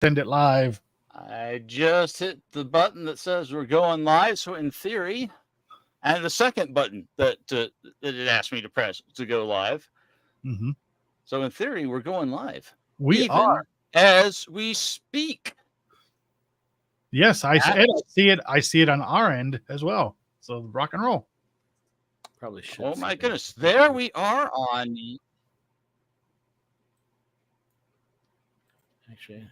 Send it live. I just hit the button that says we're going live. So in theory, and the second button that it asked me to press to go live. Mm-hmm. So in theory, we're going live. We even are. as we speak. Yes, I see it. I see it on our end as well. So rock and roll. Probably should. Oh my goodness! There we are on. Actually,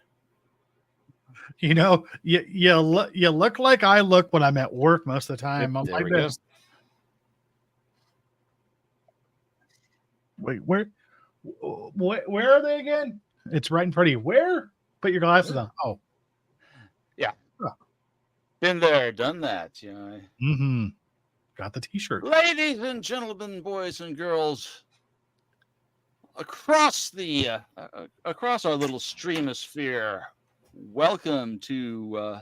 you look like I look when I'm at work most of the time. I'm like this. Wait, where are they again? It's right in front of you. Where? Put your glasses on. Oh, yeah. Oh. Been there, done that. You know. Mm-hmm. Got the T-shirt. Ladies and gentlemen, boys and girls, across the across our little streamosphere, welcome to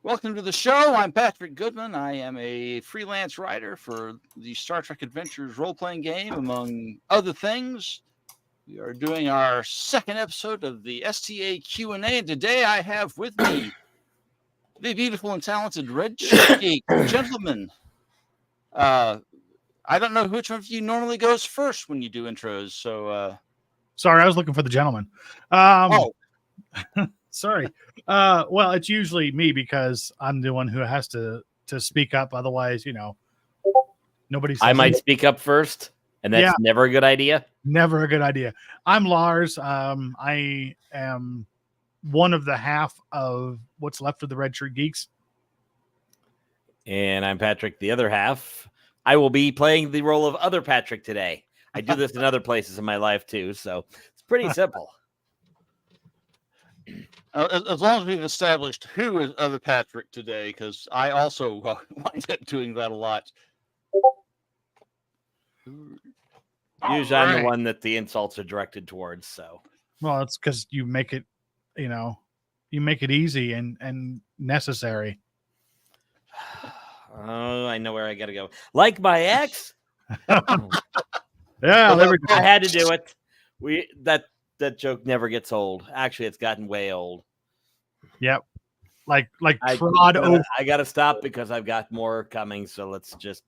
the show. I'm Patrick Goodman. I am a freelance writer for the Star Trek Adventures role-playing game, among other things. We are doing our second episode of the STA Q&A, and today I have with me the beautiful and talented Red Shirt Geeks. Gentlemen, I don't know which one of you normally goes first when you do intros, so... Sorry, I was looking for the gentleman. Sorry. Well, it's usually me because I'm the one who has to speak up. Otherwise, nobody says I might speak up first, and that's never a good idea. Never a good idea. I'm Lars. I am one of the half of what's left of the Red Shirt Geeks. And I'm Patrick, the other half. I will be playing the role of other Patrick today. I do this in other places in my life, too, so it's pretty simple. As long as we've established who is other Patrick today, because I also wind up doing that a lot. Usually I'm the one that the insults are directed towards, so. Well, it's because you make it, you make it easy and necessary. Oh, I know where I got to go. Like my ex? Yeah, there we go. I had to do it. That joke never gets old. Actually, it's gotten way old. Yep. Like I got to stop because I've got more coming, so let's just.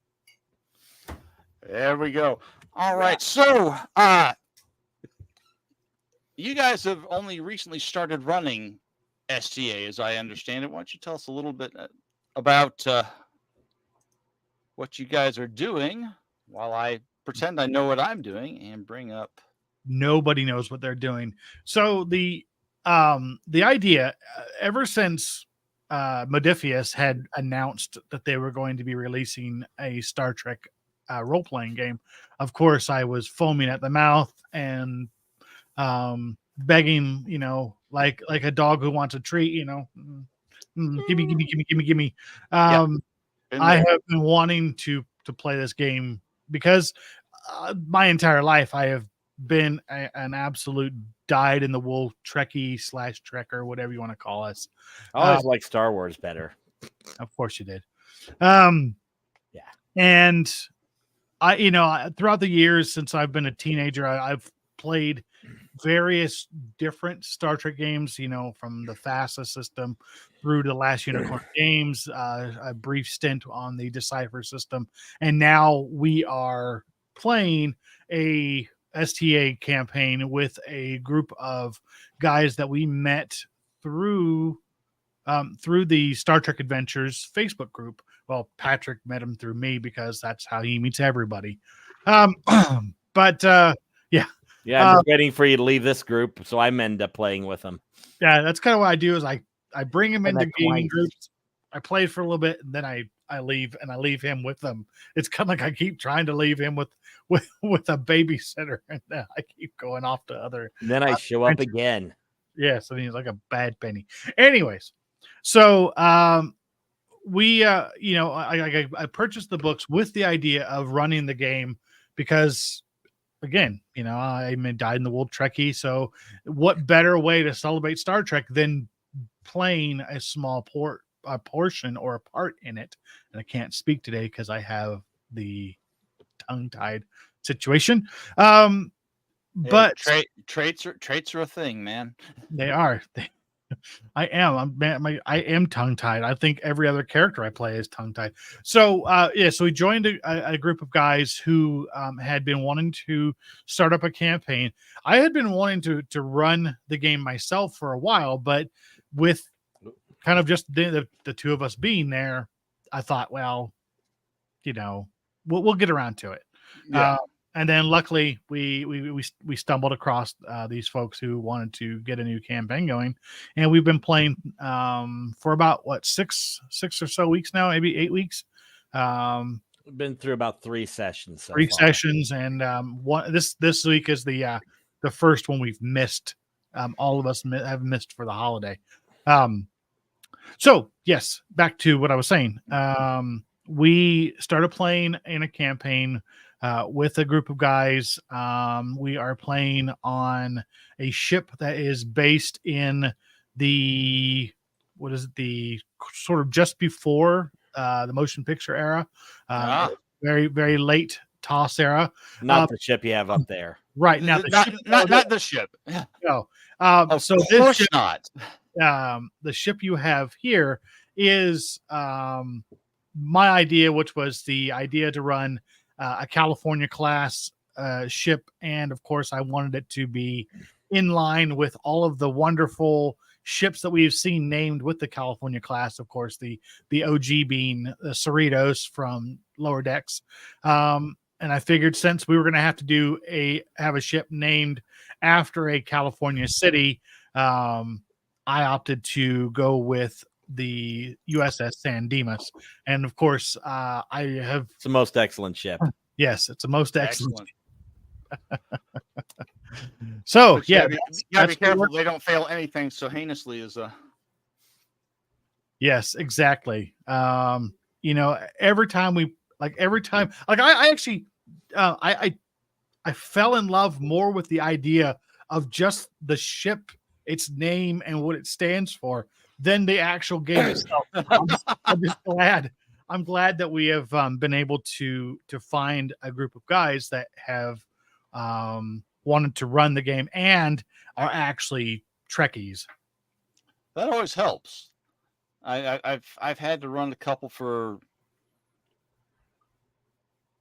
There we go. All right. So, you guys have only recently started running STA, as I understand it. Why don't you tell us a little bit about what you guys are doing while I pretend I know what I'm doing and bring up. Nobody knows what they're doing. So the idea, ever since Modifius had announced that they were going to be releasing a Star Trek role-playing game, of course I was foaming at the mouth and begging, like a dog who wants a treat, give me. I have been wanting to play this game because my entire life I have been an absolute dyed-in-the-wool Trekkie / Trekker, whatever you want to call us. I always like Star Wars better. Of course you did. Yeah. And I, throughout the years since I've been a teenager, I've played various different Star Trek games, from the FASA system through to Last Unicorn Games, a brief stint on the Decipher system. And now we are playing a STA campaign with a group of guys that we met through the Star Trek Adventures Facebook group. Well, Patrick met him through me because that's how he meets everybody. But yeah. Yeah, I'm just waiting for you to leave this group, so I end up playing with them. Yeah, that's kind of what I do is I bring him into gaming groups. I play for a little bit, and then I leave, and I leave him with them. It's kind of like I keep trying to leave him with a babysitter, and then I keep going off to other. And then I show up again. Yeah, so he's like a bad penny. Anyways, so we I purchased the books with the idea of running the game because. Again, I'm a dyed-in-the-wool Trekkie, so what better way to celebrate Star Trek than playing a small portion or a part in it? And I can't speak today because I have the tongue-tied situation. But traits are a thing, man. they are. I am tongue tied. I think every other character I play is tongue tied. So so we joined a group of guys who had been wanting to start up a campaign. I had been wanting to run the game myself for a while, but with kind of just the two of us being there, I thought, well, we'll get around to it. Yeah. And then luckily we stumbled across these folks who wanted to get a new campaign going, and we've been playing for about six or so weeks now, maybe 8 weeks. We've been through about 3 sessions. Three sessions, and this week is the first one we've missed. All of us have missed for the holiday. So yes, back to what I was saying. We started playing in a campaign with a group of guys. We are playing on a ship that is based in the sort of just before the motion picture era, very, very late TOS era. Not the ship you have up there. Right now, not the ship. No. So this ship, not. The ship you have here is my idea, which was the idea to run a California class ship, and of course I wanted it to be in line with all of the wonderful ships that we've seen named with the California class. Of course, the OG being the Cerritos from Lower Decks, and I figured since we were going to have to have a ship named after a California city, I opted to go with the USS San Dimas. And of course, it's the most excellent ship. Yes, it's the most excellent. So but you gotta be careful they don't fail anything so heinously as Yes, exactly. Every time I actually I fell in love more with the idea of just the ship, its name and what it stands for, than the actual game itself. I'm just glad. I'm glad that we have been able to find a group of guys that have wanted to run the game and are actually Trekkies. That always helps. I've had to run a couple for.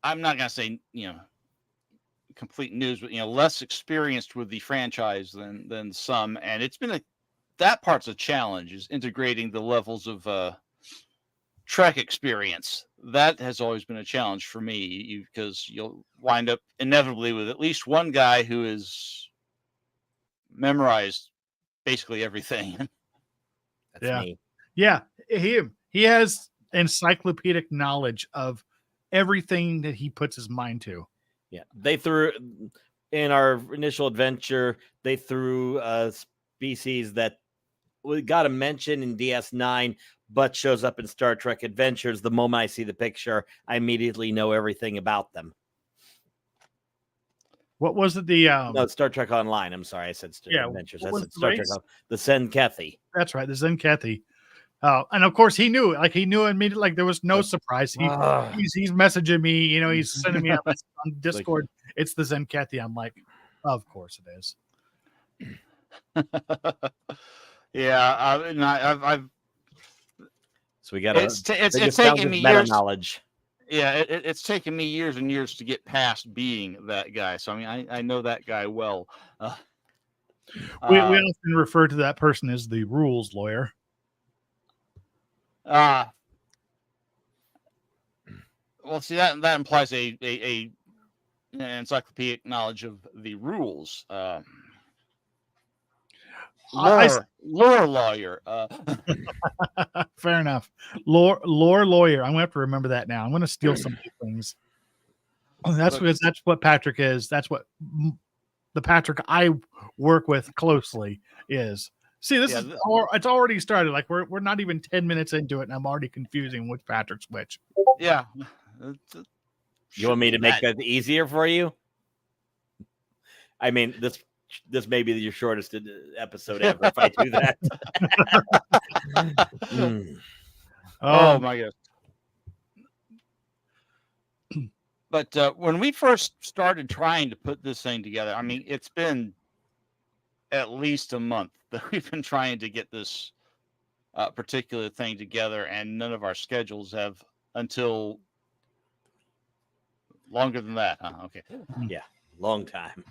I'm not gonna say complete news, but less experienced with the franchise than some, and it's been that part's a challenge, is integrating the levels of Trek experience. That has always been a challenge for me, because you'll wind up inevitably with at least one guy who has memorized basically everything. That's me. Yeah, he has encyclopedic knowledge of everything that he puts his mind to. Yeah, they threw in our initial adventure. They threw a species that we got a mention in DS9, but shows up in Star Trek Adventures. The moment I see the picture, I immediately know everything about them. What was it? No, Star Trek Online. I'm sorry, I said Adventures. That's Star Trek. The Zenkethi. That's right, the Zenkethi. And of course he knew it. He knew immediately. Like there was no surprise. He's messaging me. He's sending me a message on Discord. It's the Zenkethi. I'm like, of course it is. Yeah, I've. So we got it's taken me years. Knowledge. Yeah, it's taken me years and years to get past being that guy. So I know that guy well. We often refer to that person as the rules lawyer. Well, see that implies a encyclopedic knowledge of the rules. Lore lawyer. Fair enough. Lore lawyer. I'm gonna have to remember that now. I'm gonna steal some things. That's what Patrick is. That's what the Patrick I work with closely is. See, it's already started. Like we're not even 10 minutes into it, and I'm already confusing which Patrick's which. Yeah. You want me to make that easier for you? I mean, this may be your shortest episode ever if I do that. Oh my God. But when we first started trying to put this thing together, I mean, it's been at least a month that we've been trying to get this particular thing together, and none of our schedules have until longer than that. Huh? Okay. Yeah, long time.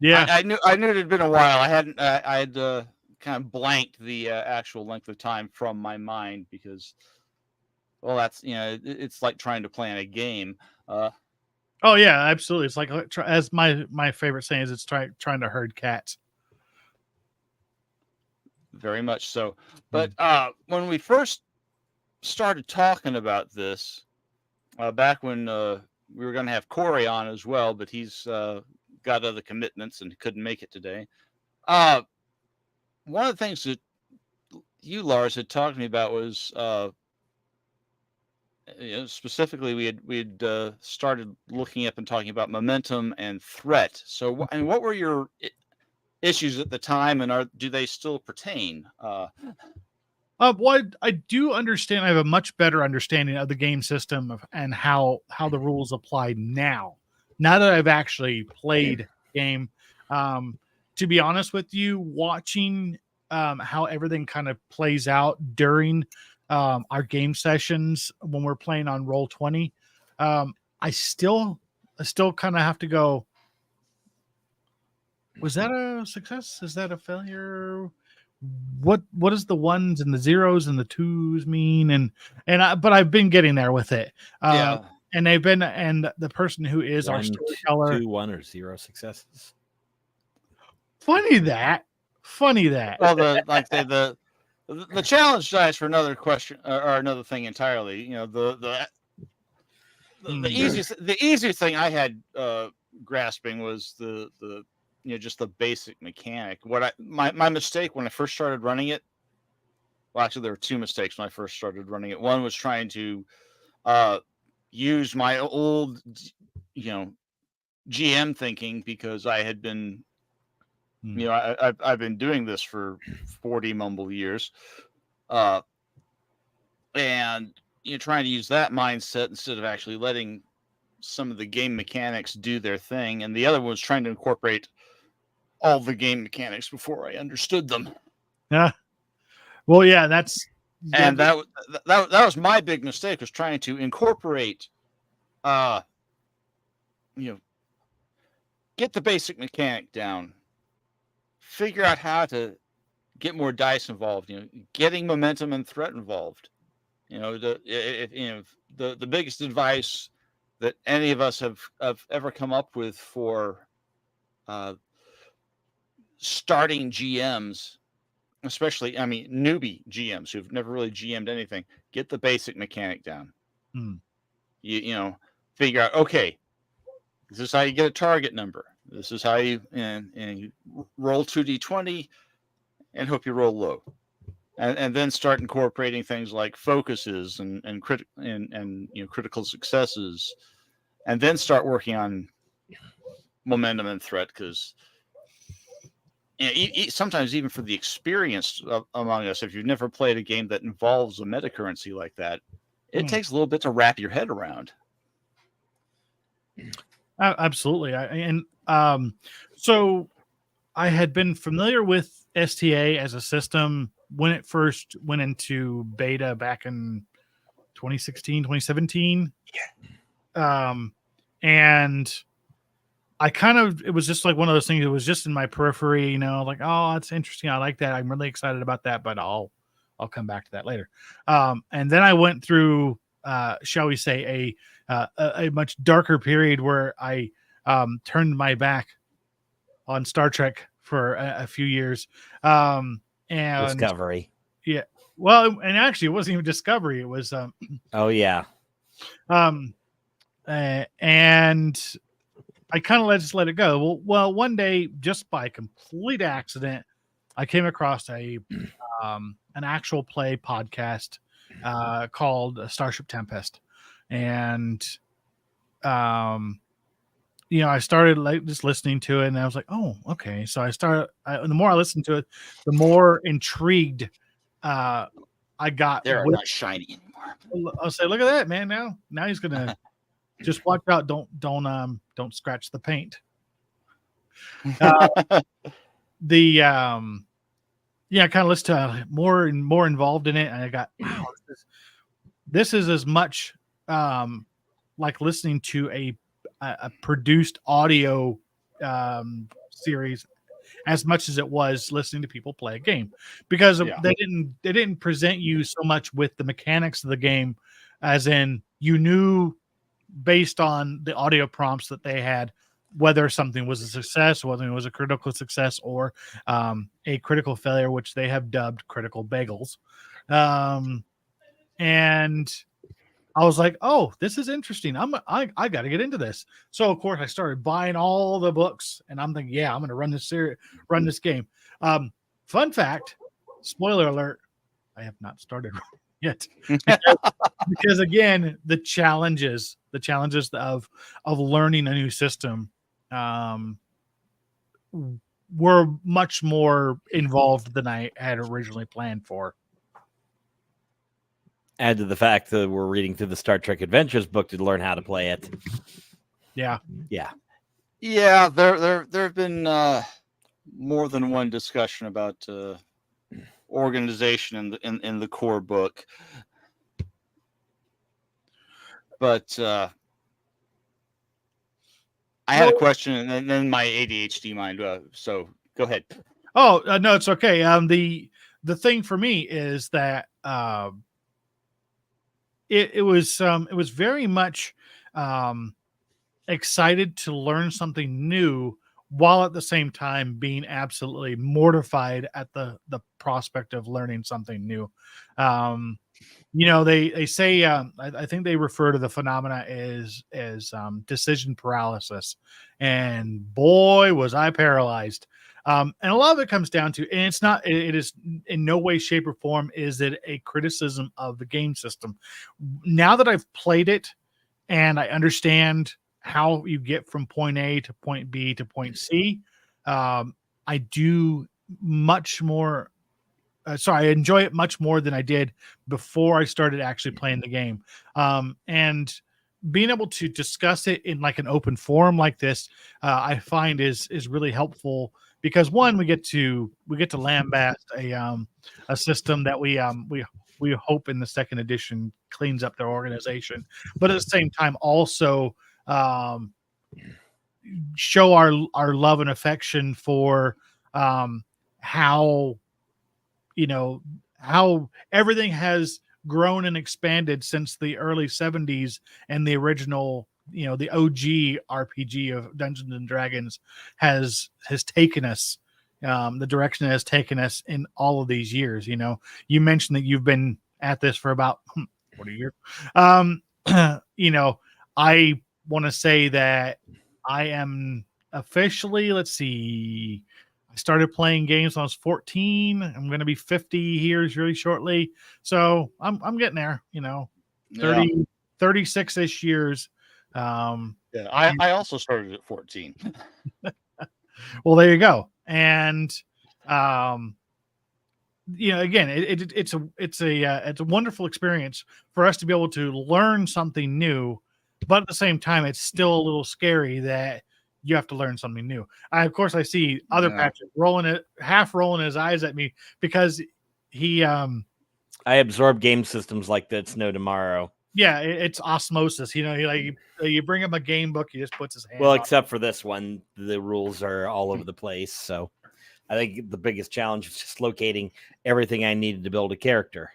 Yeah. I knew it had been a while. I had kind of blanked the actual length of time from my mind because, well, that's it's like trying to plan a game. Oh yeah, absolutely. It's like as my favorite saying is, it's trying to herd cats. Very much so. But when we first started talking about this, back when we were going to have Corey on as well, but he's got other commitments and couldn't make it today. One of the things that you, Lars, had talked to me about was specifically we had started looking up and talking about momentum and threat. So, and what were your issues at the time, and do they still pertain? Well, I do understand. I have a much better understanding of the game system and how the rules apply now. Now that I've actually played game, to be honest with you, watching how everything kind of plays out during our game sessions when we're playing on Roll20, I still kind of have to go, was that a success? Is that a failure? What does the ones and the zeros and the twos mean? But I've been getting there with it. Yeah. And the person who is our storyteller, 2, 1, or 0 successes. Well, Hmm. the challenge dies for another question or another thing entirely. The easiest thing I had grasping was the just the basic mechanic. My mistake when I first started running it. Well, actually, there were two mistakes when I first started running it. One was trying to use my old, GM thinking, because I had been, I've been doing this for 40 mumble years, and trying to use that mindset instead of actually letting some of the game mechanics do their thing. And the other one was trying to incorporate all the game mechanics before I understood them. Yeah. Well, yeah, that was my big mistake, was trying to incorporate, get the basic mechanic down, figure out how to get more dice involved, getting momentum and threat involved. The biggest advice that any of us have ever come up with for starting GMs, especially, newbie GMs who've never really GM'd anything, get the basic mechanic down. Figure out, okay, this is how you get a target number. This is how you you roll 2d20 and hope you roll low, and then start incorporating things like focuses and critical successes, and then start working on momentum and threat, because sometimes even for the experienced among us, if you've never played a game that involves a meta currency like that, it takes a little bit to wrap your head around. Absolutely. So I had been familiar with STA as a system when it first went into beta back in 2016, 2017. Yeah. And it was just like one of those things that was just in my periphery, like, oh, that's interesting. I like that. I'm really excited about that, but I'll come back to that later. And then I went through, shall we say, a much darker period where I turned my back on Star Trek for a few years. And Discovery. Yeah. Well, and actually it wasn't even Discovery. It was, oh yeah. And I kind of just let it go. Well, one day, just by complete accident, I came across an actual play podcast called Starship Tempest, and I started just listening to it, and I was like, oh, okay. So the more I listened to it, the more intrigued I got. They're not shiny anymore. I'll say, look at that, man! Now he's gonna just watch out, don't scratch the paint. I kind of listened to more and more involved in it, and I got, wow, this is as much like listening to a produced audio series as much as it was listening to people play a game, because they didn't present you so much with the mechanics of the game, as in you knew based on the audio prompts that they had whether something was a success, whether it was a critical success or a critical failure, which they have dubbed critical bagels. And I was like, oh, this is interesting. I got to get into this. So of course I started buying all the books, and I'm thinking, yeah, I'm going to run this game. Fun fact, spoiler alert, I have not started yet because again, the challenges of learning a new system were much more involved than I had originally planned for. Add to the fact that we're reading through the Star Trek Adventures book to learn how to play it. Yeah. There have been more than one discussion about organization in the core book, but I had a question, and then my ADHD mind. So go ahead. Oh no, it's okay. The thing for me is that it was very much excited to learn something new, while at the same time being absolutely mortified at the prospect of learning something new. They say I think they refer to the phenomena as decision paralysis, and boy was I paralyzed. And a lot of it comes down to, and it is in no way, shape, or form is it a criticism of the game system. Now that I've played it and I understand how you get from point A to point B to point C, I do much more. I enjoy it much more than I did before I started actually playing the game. And being able to discuss it in like an open forum like this, I find is really helpful, because one, we get to lambast a system that we hope in the second edition cleans up their organization, but at the same time also show our love and affection for how everything has grown and expanded since the early 70s and the original, the OG RPG of Dungeons and Dragons has taken us, the direction it has taken us in all of these years. You mentioned that you've been at this for about 40 years. I want to say that I am officially, let's see, I started playing games when I was 14. I'm going to be 50 here really shortly. So I'm getting there, 36-ish years. I also started at 14. Well, there you go. And, again, it's a wonderful experience for us to be able to learn something new, but at the same time, it's still a little scary that you have to learn something new. Of course, I see other Patrick half rolling his eyes at me because he. I absorb game systems like that's no tomorrow. Yeah, it's osmosis. You bring him a game book, he just puts his hand. Well, except for this one, the rules are all over the place. So, I think the biggest challenge is just locating everything I needed to build a character.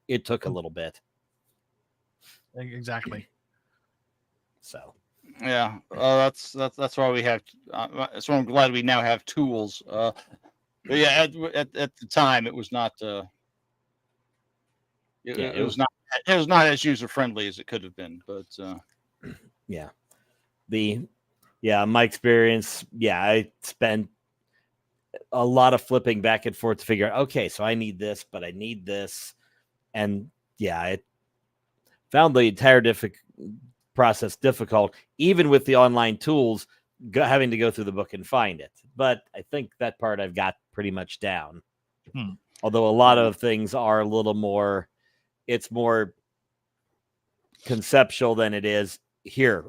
It took a little bit. Exactly. So. Yeah, that's why we have. So I'm glad we now have tools. But yeah, at the time it was not. It was not. It was not as user friendly as it could have been. But my experience. Yeah, I spent a lot of flipping back and forth to figure out. Okay, so I need this, but I need this, and I found the entire process difficult, even with the online tools, having to go through the book and find it. But I think that part I've got pretty much down. Although a lot of things are a little more, it's more conceptual than it is here.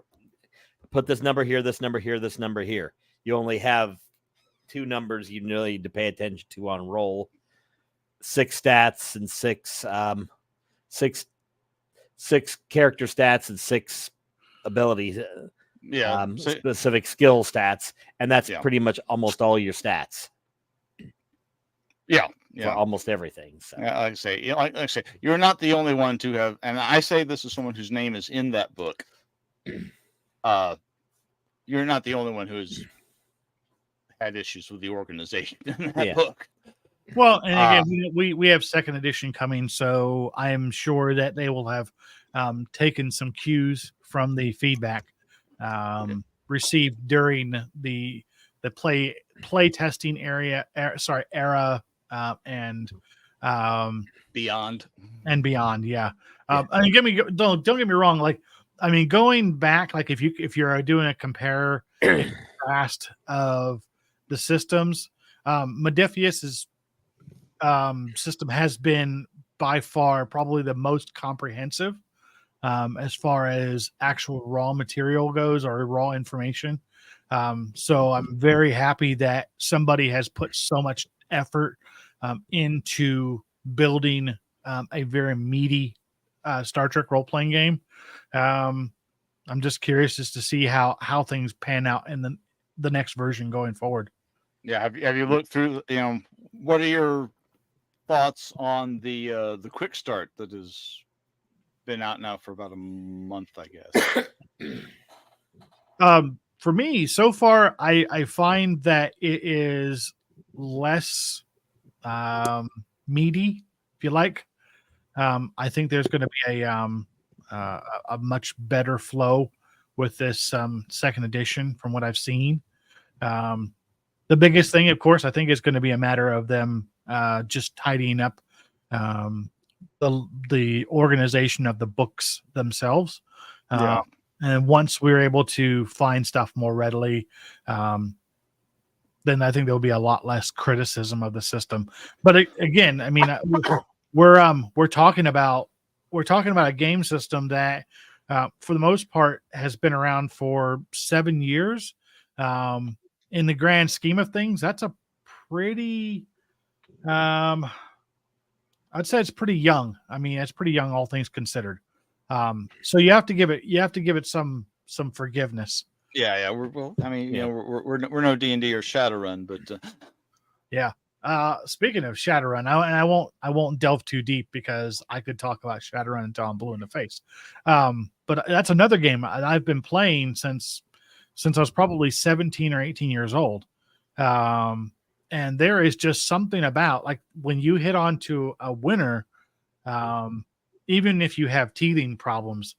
put this number here, this number here, this number here. You only have 2 numbers you really need to pay attention to on roll. 6 stats and 6 character stats and 6 abilities. Specific skill stats, and that's pretty much almost all your stats. For almost everything. So. Like I say, you're not the only one to have, and I say this as someone whose name is in that book. You're not the only one who's had issues with the organization in that book. Well, and again, we have 2nd edition coming, so I am sure that they will have taken some cues from the feedback received during the play testing era, and beyond. Yeah. I mean, don't get me wrong. Like, I mean, going back, like if you're doing a compare and contrast of the systems, Modiphius's system has been by far probably the most comprehensive as far as actual raw material goes, or raw information. So I'm very happy that somebody has put so much effort into building a very meaty Star Trek role-playing game. I'm just curious as to see how things pan out in the next version going forward. Yeah, have you looked through? What are your thoughts on the quick start that has been out now for about a month, I guess? For me, so far, I find that it is less meaty, if you like. I think there's going to be a much better flow with this 2nd edition from what I've seen. The biggest thing, of course, I think is going to be a matter of them just tidying up the organization of the books themselves. And once we're able to find stuff more readily, then I think there'll be a lot less criticism of the system. But again, I mean, we're talking about a game system that, for the most part, has been around for 7 years. In the grand scheme of things, that's a pretty, I'd say it's pretty young. I mean, it's pretty young, all things considered. So you have to give it some forgiveness. Yeah. We're no D&D or Shadowrun, but yeah. Speaking of Shadowrun, I won't delve too deep because I could talk about Shadowrun until I'm blue in the face. But that's another game I've been playing since I was probably 17 or 18 years old. And there is just something about, like, when you hit onto a winner, even if you have teething problems,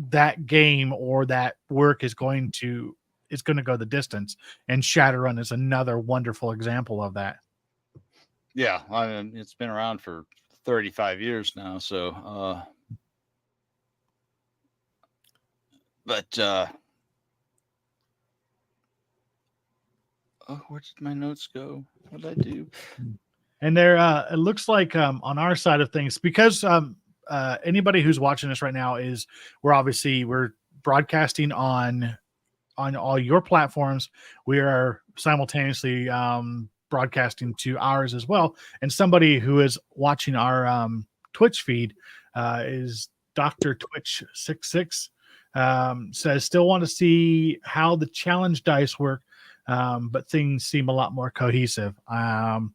that game or that work is going to go the distance. And Shadowrun is another wonderful example of that. Yeah, I mean, it's been around for 35 years now. So, where did my notes go? What did I do? And there, it looks like on our side of things, because anybody who's watching this right now we're broadcasting on all your platforms. We are simultaneously broadcasting to ours as well. And somebody who is watching our Twitch feed is Dr. Twitch 66 says, still want to see how the challenge dice work, but things seem a lot more cohesive. And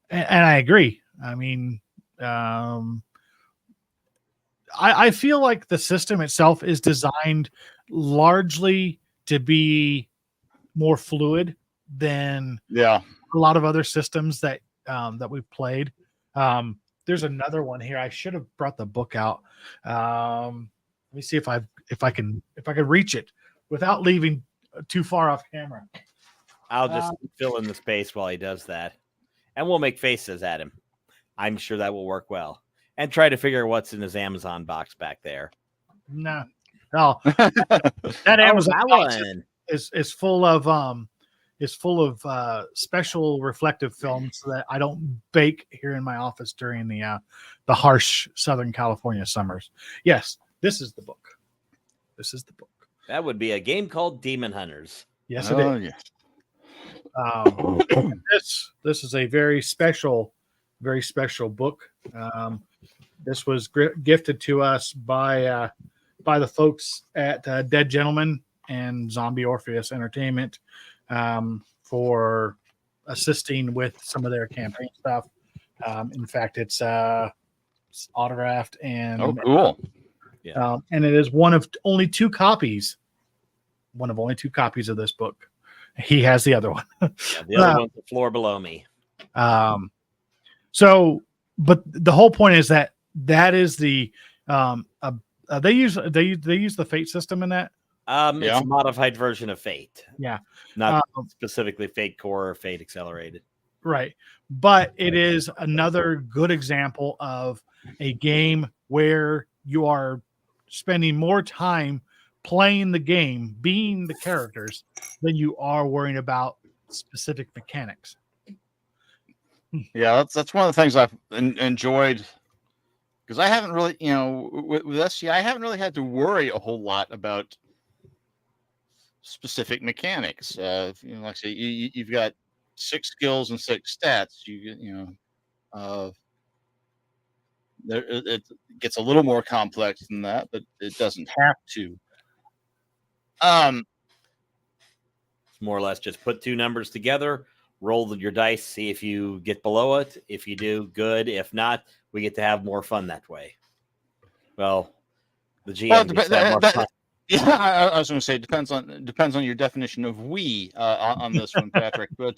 I agree. I mean, I feel like the system itself is designed largely to be more fluid than a lot of other systems that we've played. There's another one here. I should have brought the book out. Let me see if I can reach it without leaving too far off camera. I'll just fill in the space while he does that, and we'll make faces at him. I'm sure that will work well. And try to figure what's in his Amazon box back there. No, that Amazon box is full of special reflective films that I don't bake here in my office during the harsh Southern California summers. Yes, this is the book. That would be a game called Demon Hunters. Yes, it is. Yes. This is a very special book. This was gifted to us by the folks at Dead Gentleman and Zombie Orpheus Entertainment for assisting with some of their campaign stuff. In fact, it's autographed and cool. and it is one of only two copies of this book. He has the other one. The other one's the floor below me. So, but the whole point is that is the they use the fate system in that. It's a modified version of Fate. Yeah, not specifically Fate Core or Fate Accelerated. Right, but it is another good example of a game where you are spending more time playing the game, being the characters, than you are worrying about specific mechanics. Yeah, that's one of the things I've enjoyed, because I haven't really, with STA, I haven't really had to worry a whole lot about specific mechanics. Like I say, you've got 6 skills and 6 stats. It gets a little more complex than that, but it doesn't have to. It's more or less just put 2 numbers together, roll your dice, see if you get below it. If you do, good. If not, we get to have more fun that way. Well, the GM gets to have more fun. Yeah, I was going to say depends on your definition of "we" on this one, Patrick. But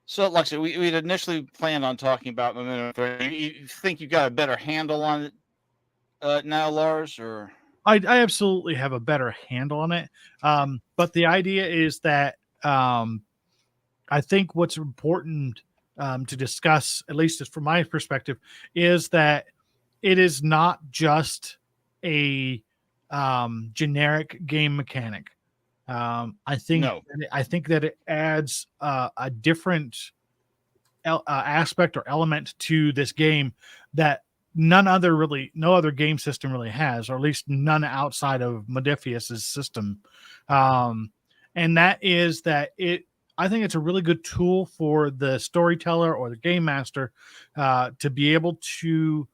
so, like I said, we'd initially planned on talking about momentum. You think you got a better handle on it now, Lars? Or I absolutely have a better handle on it. But the idea is that I think what's important to discuss, at least from my perspective, is that it is not just a generic game mechanic. I think that it adds a different aspect or element to this game that no other game system really has, or at least none outside of Modiphius's system. And that is that I think it's a really good tool for the storyteller or the game master to be able to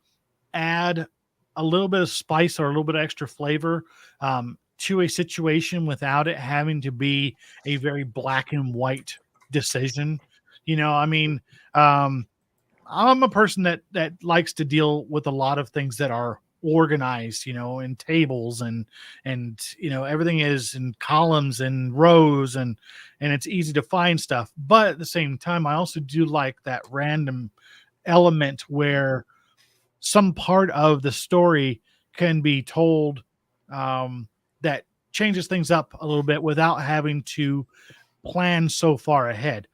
add a little bit of spice or a little bit of extra flavor to a situation without it having to be a very black and white decision. I'm a person that likes to deal with a lot of things that are organized, in tables and everything is in columns and rows and it's easy to find stuff. But at the same time, I also do like that random element where some part of the story can be told that changes things up a little bit without having to plan so far ahead.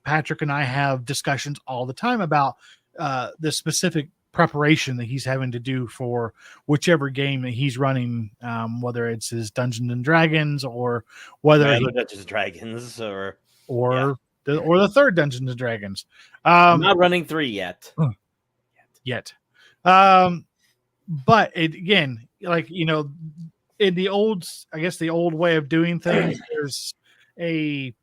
Patrick and I have discussions all the time about the specific preparation that he's having to do for whichever game that he's running, whether it's his Dungeons and Dragons or whether Dungeons and Dragons or the third Dungeons and Dragons. I'm not running 3 yet. Yet. But again, in the old way of doing things, there's a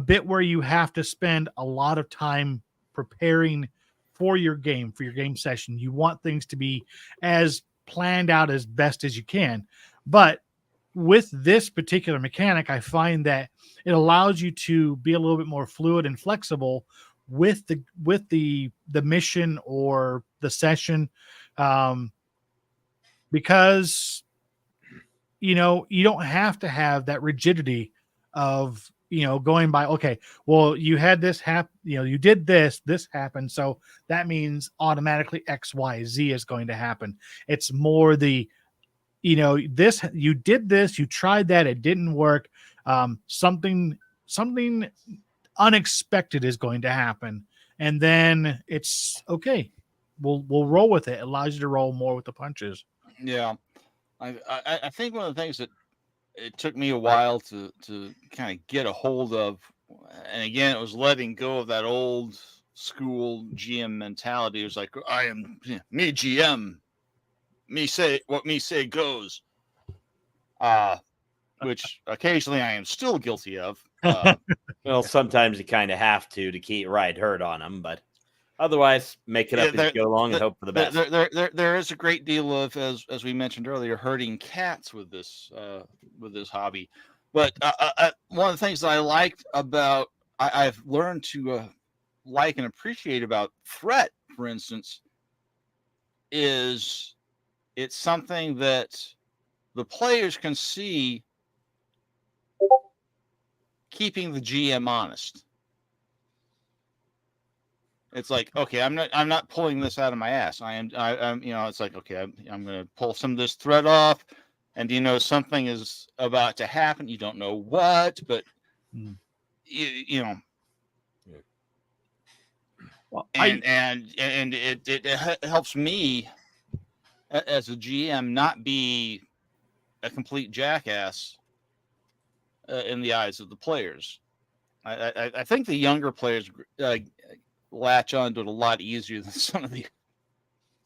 bit where you have to spend a lot of time preparing for your game session. You want things to be as planned out as best as you can. But with this particular mechanic, I find that it allows you to be a little bit more fluid and flexible with the mission or the session, because you don't have to have that rigidity of going by, okay, well, you had this happen, you did this happened, so that means automatically XYZ is going to happen. It's more the this, you did this, you tried that, it didn't work, something unexpected is going to happen, and then it's okay, we'll roll with it. It allows you to roll more with the punches. Yeah, I think one of the things that it took me a while to kind of get a hold of, and again, it was letting go of that old school GM mentality. It was like, I am me GM, me say what me say goes. Which occasionally I am still guilty of. Well, sometimes you kind of have to keep ride herd on them, but otherwise, make it up as you go along and hope for the best. There is a great deal of, as we mentioned earlier, herding cats with this hobby. But one of the things that I liked about, I've learned to like and appreciate about Threat, for instance, is it's something that the players can see keeping the GM honest. It's like, okay, I'm not pulling this out of my ass. I'm it's like, okay, I'm going to pull some of this thread off, and something is about to happen. You don't know what, but you know, well, and it helps me as a GM not be a complete jackass in the eyes of the players. I think the younger players latch onto it a lot easier than some of the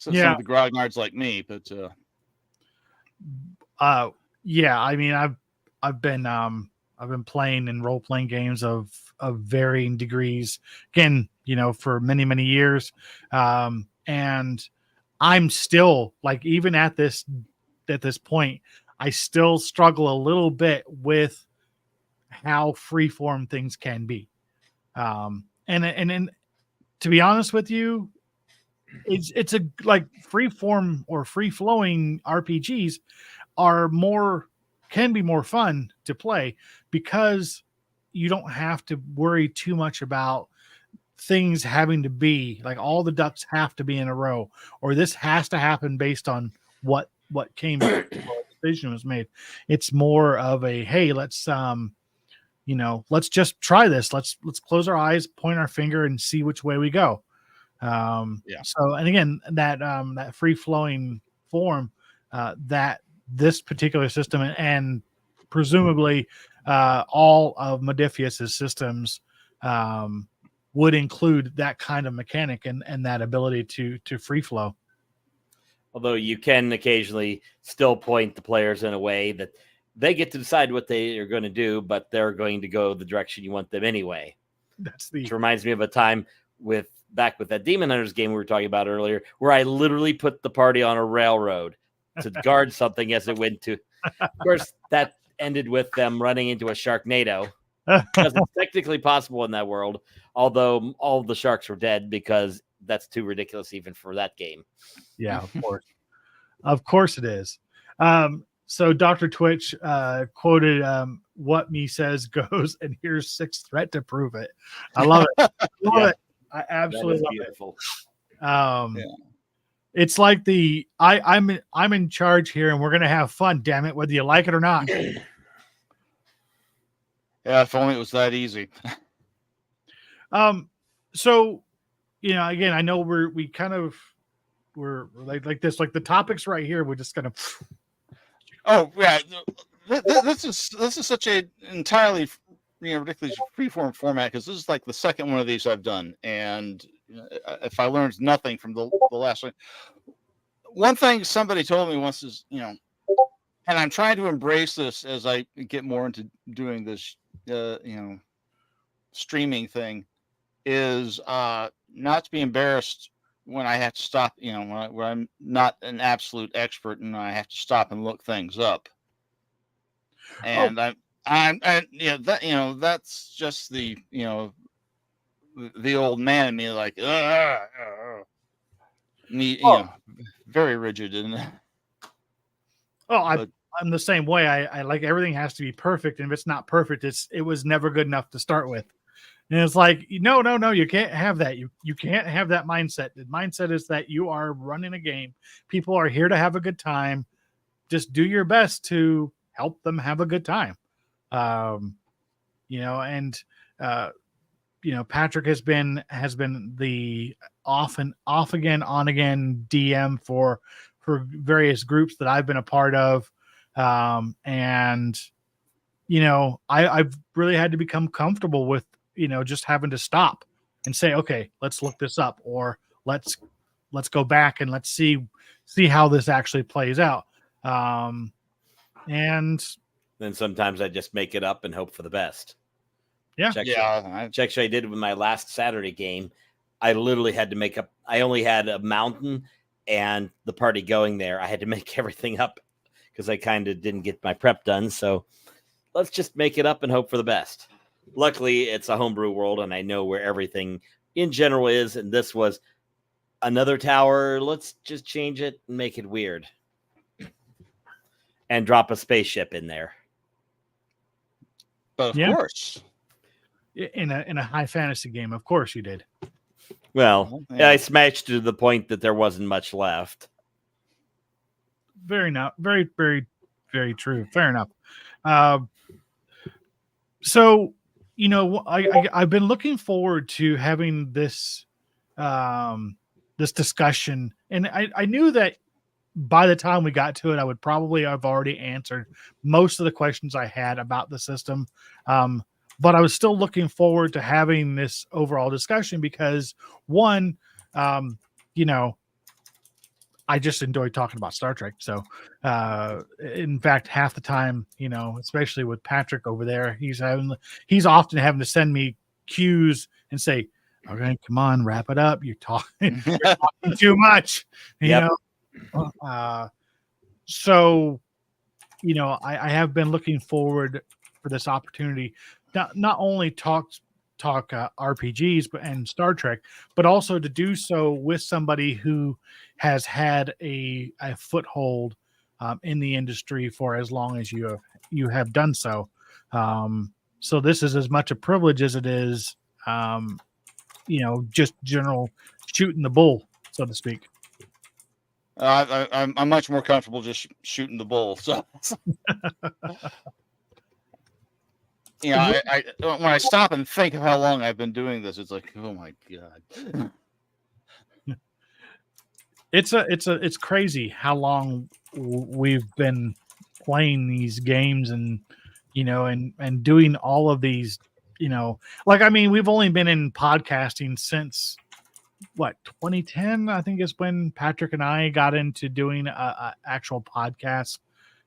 grognards like me. But yeah, I mean, I've been playing in role playing games of varying degrees. Again, for many years, and I'm still like, even at this point, I still struggle a little bit with how freeform things can be. And to be honest with you, it's a like freeform or free flowing RPGs can be more fun to play because you don't have to worry too much about things having to be like all the ducks have to be in a row, or this has to happen based on what came before a decision was made. It's more of a, hey, let's just try this. Let's close our eyes, point our finger, and see which way we go. So, and again, that free flowing form, that this particular system and presumably all of Modifius's systems would include that kind of mechanic and that ability to free flow. Although you can occasionally still point the players in a way that they get to decide what they are going to do, but they're going to go the direction you want them anyway. Which reminds me of a time back with that Demon Hunters game we were talking about earlier, where I literally put the party on a railroad to guard something as it went to. Of course, that ended with them running into a Sharknado. Because it's technically possible in that world, although all of the sharks were dead because that's too ridiculous even for that game. Yeah, of course it is. So Dr. Twitch quoted what me says goes, and here's 6th threat to prove it. I love it. I absolutely love beautiful. It. It's like I'm in charge here, and we're gonna have fun. Damn it, whether you like it or not. Yeah, if only it was that easy. So, again, I know we're like this, like the topics right here. We're just gonna. Oh yeah, this is such a entirely ridiculous freeform format, because this is like the second one of these I've done, and if I learned nothing from the last one thing somebody told me once is, and I'm trying to embrace this as I get more into doing this streaming thing, is not to be embarrassed when I have to stop, when I'm not an absolute expert and I have to stop and look things up. And that's just the old man in me, like very rigid, and I'm the same way. I like everything has to be perfect, and if it's not perfect, it was never good enough to start with. And it's like, no, you can't have that. You can't have that mindset. The mindset is that you are running a game. People are here to have a good time. Just do your best to help them have a good time. Patrick has been the off again, on again DM for various groups that I've been a part of. I've really had to become comfortable with, just having to stop and say, okay, let's look this up, or let's go back and let's see how this actually plays out. And then sometimes I just make it up and hope for the best. Yeah. Check I did with my last Saturday game. I literally had to make up. I only had a mountain and the party going there. I had to make everything up because I kind of didn't get my prep done. So let's just make it up and hope for the best. Luckily, it's a homebrew world, and I know where everything in general is. And this was another tower. Let's just change it and make it weird, and drop a spaceship in there. But of course, in a high fantasy game, of course you did. Well, I smashed to the point that there wasn't much left. Very true. Fair enough. So, I've been looking forward to having this this discussion, and I knew that by the time we got to it, I would probably have already answered most of the questions I had about the system. But I was still looking forward to having this overall discussion because, one, I just enjoy talking about Star Trek. So, in fact, half the time, especially with Patrick over there, he's often having to send me cues and say, "Okay, come on, wrap it up. You're talking too much." So, I have been looking forward for this opportunity, not only talk RPGs and Star Trek, but also to do so with somebody who has had a foothold in the industry for as long as you have done so. So this is as much a privilege as it is, just general shooting the bull, so to speak. I'm much more comfortable just shooting the bull. So, when I stop and think of how long I've been doing this, it's like, oh my god. It's crazy how long we've been playing these games and and doing all of these, we've only been in podcasting since 2010, I think is when Patrick and I got into doing a actual podcast.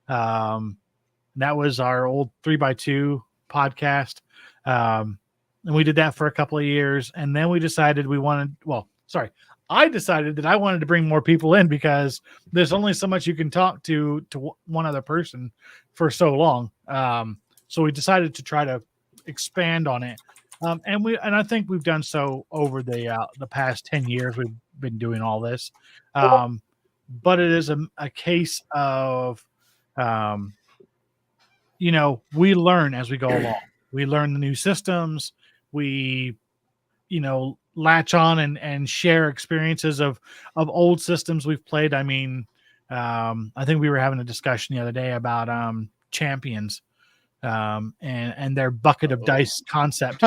That was our old 3x2 podcast. And we did that for a couple of years. And then we decided I decided that I wanted to bring more people in because there's only so much you can talk to one other person for so long. So we decided to try to expand on it. And I think we've done so over the past 10 years. We've been doing all this. But it is a case of, we learn as we go along. We learn the new systems. We, latch on and share experiences of old systems we've played. I mean, I think we were having a discussion the other day about champions and their bucket of dice concept.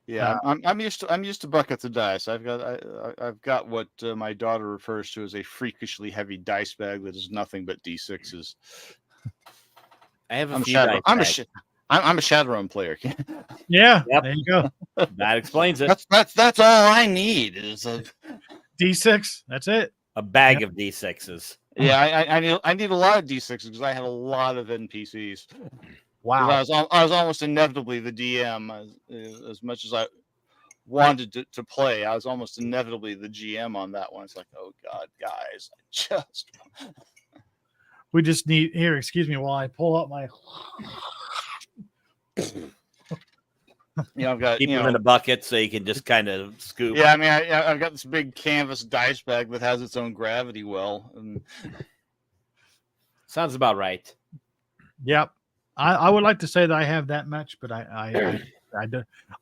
Yeah, I'm used to buckets of dice. I've got what my daughter refers to as a freakishly heavy dice bag that is nothing but D6s. I have a few dice bags. I'm a Shadowrun player. Yeah, yep. There you go. That explains it. That's all I need is a D6. That's it. A bag of D6s. Yeah, I need a lot of D6s because I had a lot of NPCs. Wow. I was almost inevitably the DM as much as I wanted to play. I was almost inevitably the GM on that one. It's like, oh God, guys, we just need here. Excuse me while I pull up my. I've got keep them in a bucket so you can just kind of scoop. Yeah, I mean, I've got this big canvas dice bag that has its own gravity well. And... Sounds about right. Yep, I would like to say that I have that much, but I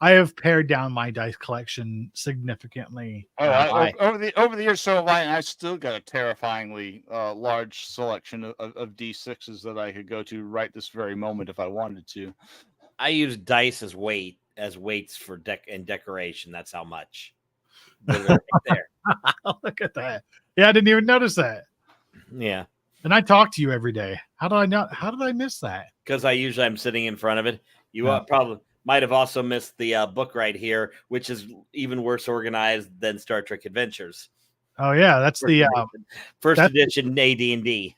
have pared down my dice collection significantly. Over the years, so have I. And I've still got a terrifyingly large selection of D6s that I could go to right this very moment if I wanted to. I use dice as weights for decoration. That's how much. Right there. Look at that. Yeah, I didn't even notice that. Yeah. And I talk to you every day. How did I miss that? Because I'm sitting in front of it. Might have also missed the book right here, which is even worse organized than Star Trek Adventures. Oh yeah, that's first edition AD&D,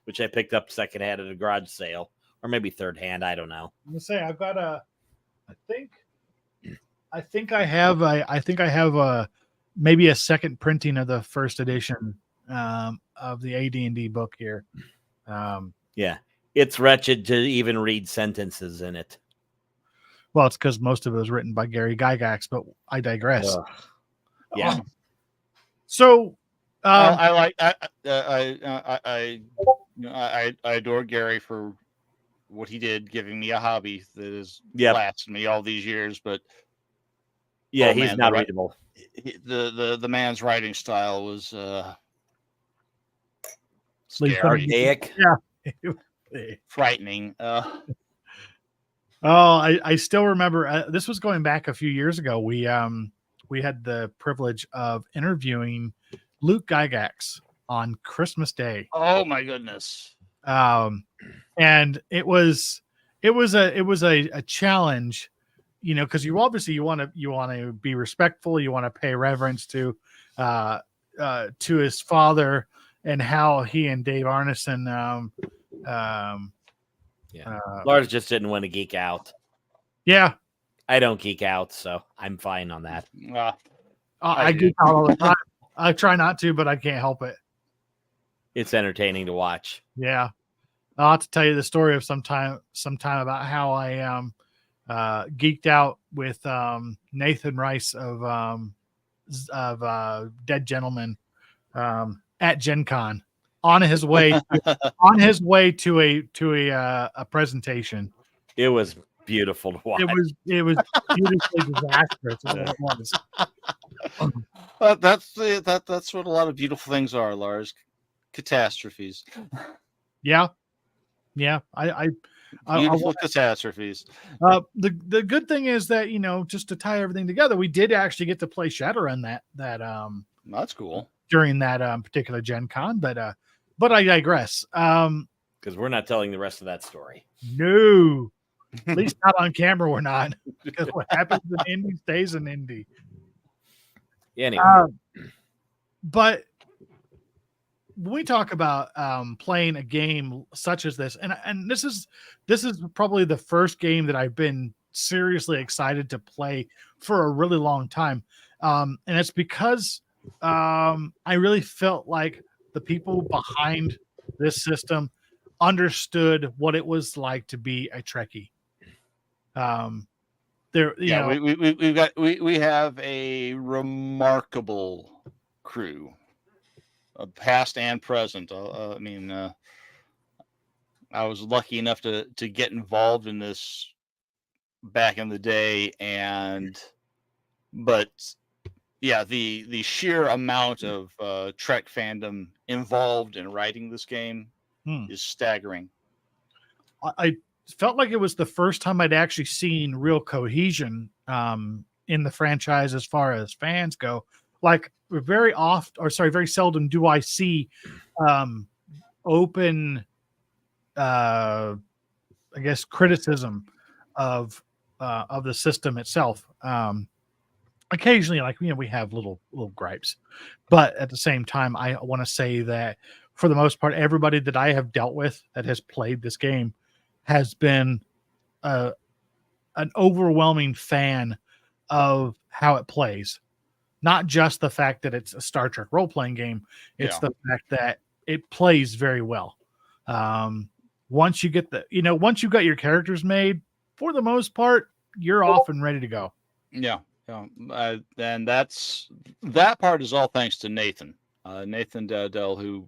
which I picked up secondhand at a garage sale, or maybe third hand. I don't know. I'm gonna say I've got I think I have a maybe a second printing of the first edition of the AD&D book here. Yeah, it's wretched to even read sentences in it. Well, it's because most of it was written by Gary Gygax, but I digress. Yeah. So I adore Gary for what he did, giving me a hobby that has lasted me all these years. But yeah, he's not readable. The man's writing style was scary, yeah, frightening. I still remember. This was going back a few years ago. We had the privilege of interviewing Luke Gygax on Christmas Day. Oh my goodness! And it was a challenge, you know, because you obviously you want to be respectful, you want to pay reverence to his father and how he and Dave Arneson. Lars just didn't want to geek out. Yeah, I don't geek out, so I'm fine on that. I geek out all the time. I try not to, but I can't help it. It's entertaining to watch. Yeah, I'll have to tell you the story of sometime about how I geeked out with Nathan Rice of Dead Gentleman at Gen Con on his way to a presentation. It was beautiful to watch. It was beautifully disastrous. Is what it was. That's what a lot of beautiful things are, Lars. Catastrophes. Yeah. I beautiful catastrophes. The good thing is that, you know, just to tie everything together, we did actually get to play Shadowrun that's cool during that particular Gen Con, but I digress. Because we're not telling the rest of that story. No, at least not on camera. We're not, because what happens in Indy stays in Indy. Anyway, but when we talk about playing a game such as this, and this is probably the first game that I've been seriously excited to play for a really long time, and it's because I really felt like the people behind this system understood what it was like to be a Trekkie. We have a remarkable crew, past and present. I was lucky enough to get involved in this back in the day, but the sheer amount of Trek fandom involved in writing this game is staggering. I felt like it was the first time I'd actually seen real cohesion in the franchise as far as fans go. Like, very seldom do I see open, I guess, criticism of the system itself. Occasionally, like, you know, we have little gripes, but at the same time, I want to say that for the most part, everybody that I have dealt with that has played this game has been an overwhelming fan of how it plays. Not just the fact that it's a Star Trek role-playing game, it's the fact that it plays very well. Once you've got your characters made, for the most part, you're off and ready to go. Yeah. And that part is all thanks to Nathan Dowdell, who,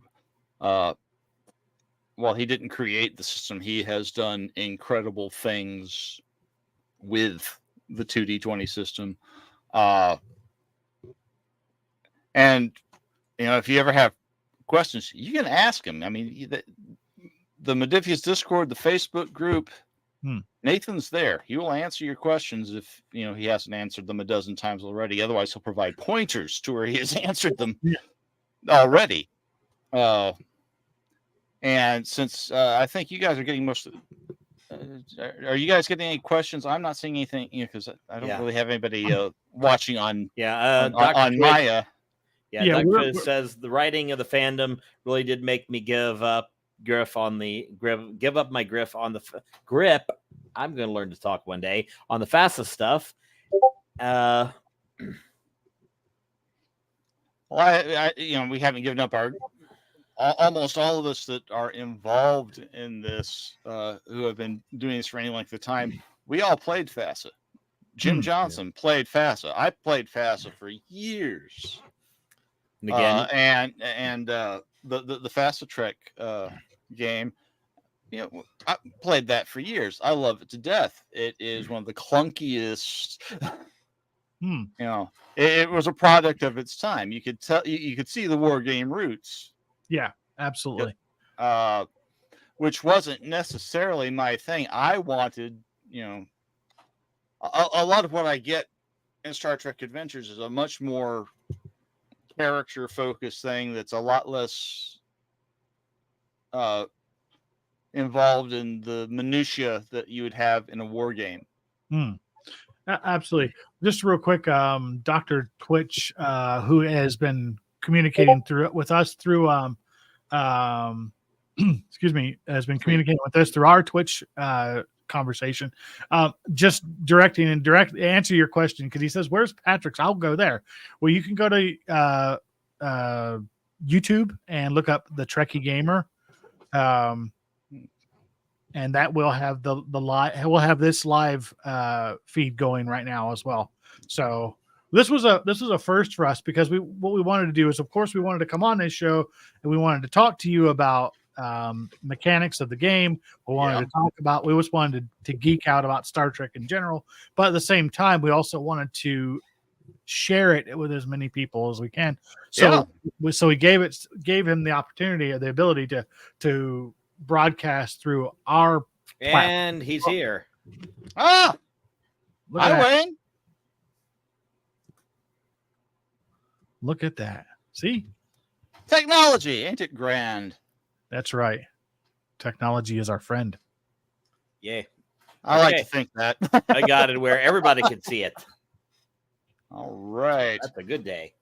while he didn't create the system, he has done incredible things with the 2D20 system. And, you know, if you ever have questions, you can ask him. I mean, the Modifius Discord, the Facebook group, Nathan's there. He will answer your questions if, you know, he hasn't answered them a dozen times already. Otherwise, he'll provide pointers to where he has answered them already. And since I think you guys are getting most of Are you guys getting any questions? I'm not seeing anything, because I don't really have anybody watching on on my. Dr. Fizz says the writing of the fandom really did make me give up my grip on the grip. I'm going to learn to talk one day on the fastest stuff. Well, we haven't given up our. Almost all of us that are involved in this, who have been doing this for any length of time, we all played FASA. Jim Johnson played FASA. I played FASA for years. And again, the FASA Trek game, I played that for years. I love it to death. It is one of the clunkiest. It was a product of its time. You could tell. You could see the war game roots. Yeah, absolutely. Which wasn't necessarily my thing. I wanted, a lot of what I get in Star Trek Adventures is a much more character focused thing that's a lot less involved in the minutia that you would have in a war game. Absolutely. Just real quick, Dr. Twitch, who has been communicating with us through excuse me, has been communicating with us through our Twitch conversation. Just direct answer your question, because he says, "Where's Patrick's?" I'll go there. Well, you can go to YouTube and look up the Trekkie Gamer, and that will have the live. We'll have this live feed going right now as well. So this was a first for us, because what we wanted to do is, of course, we wanted to come on this show and we wanted to talk to you about mechanics of the game. We just wanted to geek out about Star Trek in general, but at the same time, we also wanted to share it with as many people as we can. So we gave him the opportunity or the ability to broadcast through our platform. And he's here. Hi, Wayne. Look at that. See? Technology, ain't it grand? That's right. Technology is our friend. Yeah. I like to think that. I got it where everybody can see it. All right. That's a good day.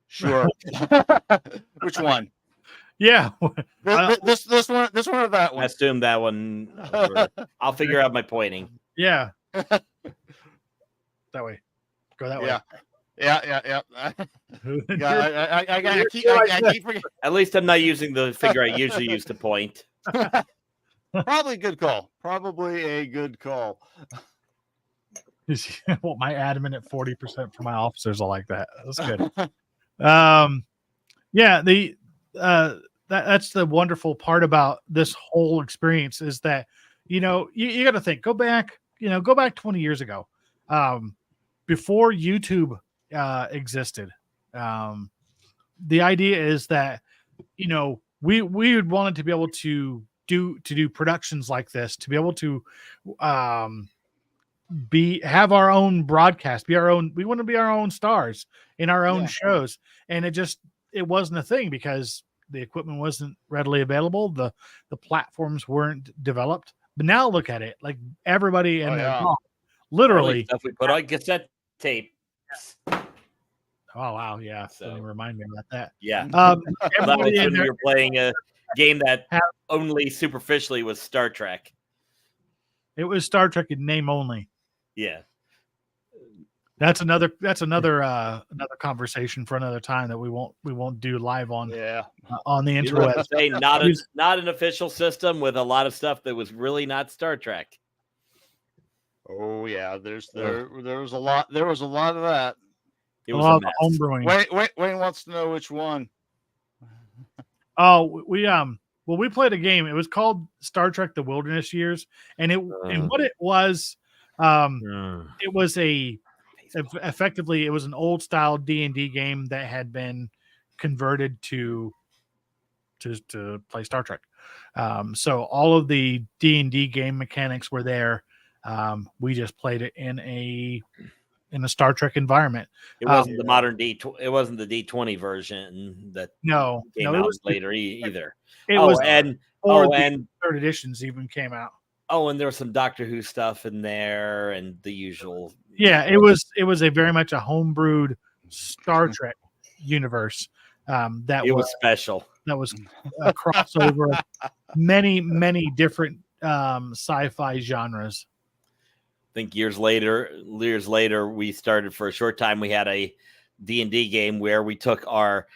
Sure. Which one? Yeah. This one or that one? I assume that one. I'll figure out my pointing. Yeah. That way. Go that way. Yeah. I keep forgetting. At least I'm not using the figure I usually use to point. Probably a good call. Well, my admin at 40% for my officers are like that. That's good. That's the wonderful part about this whole experience, is that, you got to think, go back 20 years ago, before YouTube existed. The idea is that, we would want to be able to do productions like this, to be able to have our own broadcast, we want to be our own stars in our own shows. And it wasn't a thing, because the equipment wasn't readily available. The platforms weren't developed. But now look at it, like everybody and their mom, literally stuff we put on cassette tape. Oh wow, yeah. So remind me about that. Yeah. That was when we were playing a game that only superficially was Star Trek. It was Star Trek in name only. Yeah. That's another conversation for another time that we won't do live on on the interwebs. Not an official system, with a lot of stuff that was really not Star Trek. Oh yeah, there was a lot of that. It was a lot of homebrewing. Wayne wants to know which one. Oh, we played a game. It was called Star Trek: The Wilderness Years, and what it was, it was effectively, it was an old style D&D game that had been converted to play Star Trek. So all of the D&D game mechanics were there. We just played it in a in a Star Trek environment. It wasn't the modern it wasn't the D20 version that No, came it out was later either. It was and third editions even came out. And there was some Doctor Who stuff in there and the usual. Yeah, it was a very much a homebrewed Star Trek universe. That was special. That was a crossover of many different sci-fi genres. I think years later, we started for a short time. We had a D&D game where we took our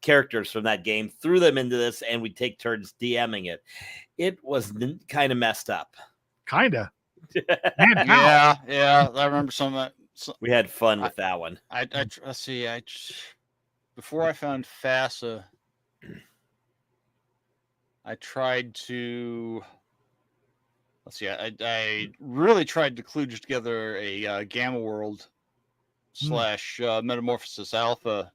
characters from that game, threw them into this, and we take turns DMing it. It was kind of messed up. Kinda. Yeah. I remember some of that. We had fun with that one. Let's see. Before I found FASA, I tried to. Let's see. I really tried to kludge together a Gamma World / Metamorphosis Alpha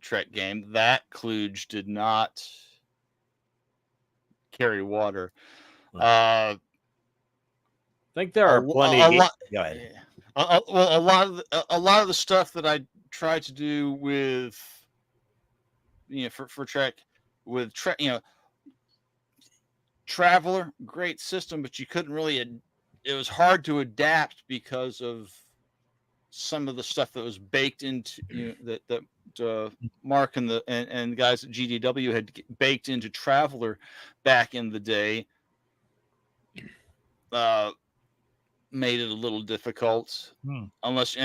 Trek game. That kludge did not carry water. I think there are plenty of games. Go ahead. A lot of the stuff that I tried to do with, for Trek, with Trek, Traveler, great system, but you couldn't really. It was hard to adapt because of some of the stuff that was baked into that Mark and guys at GDW had baked into Traveler back in the day. Made it a little difficult, unless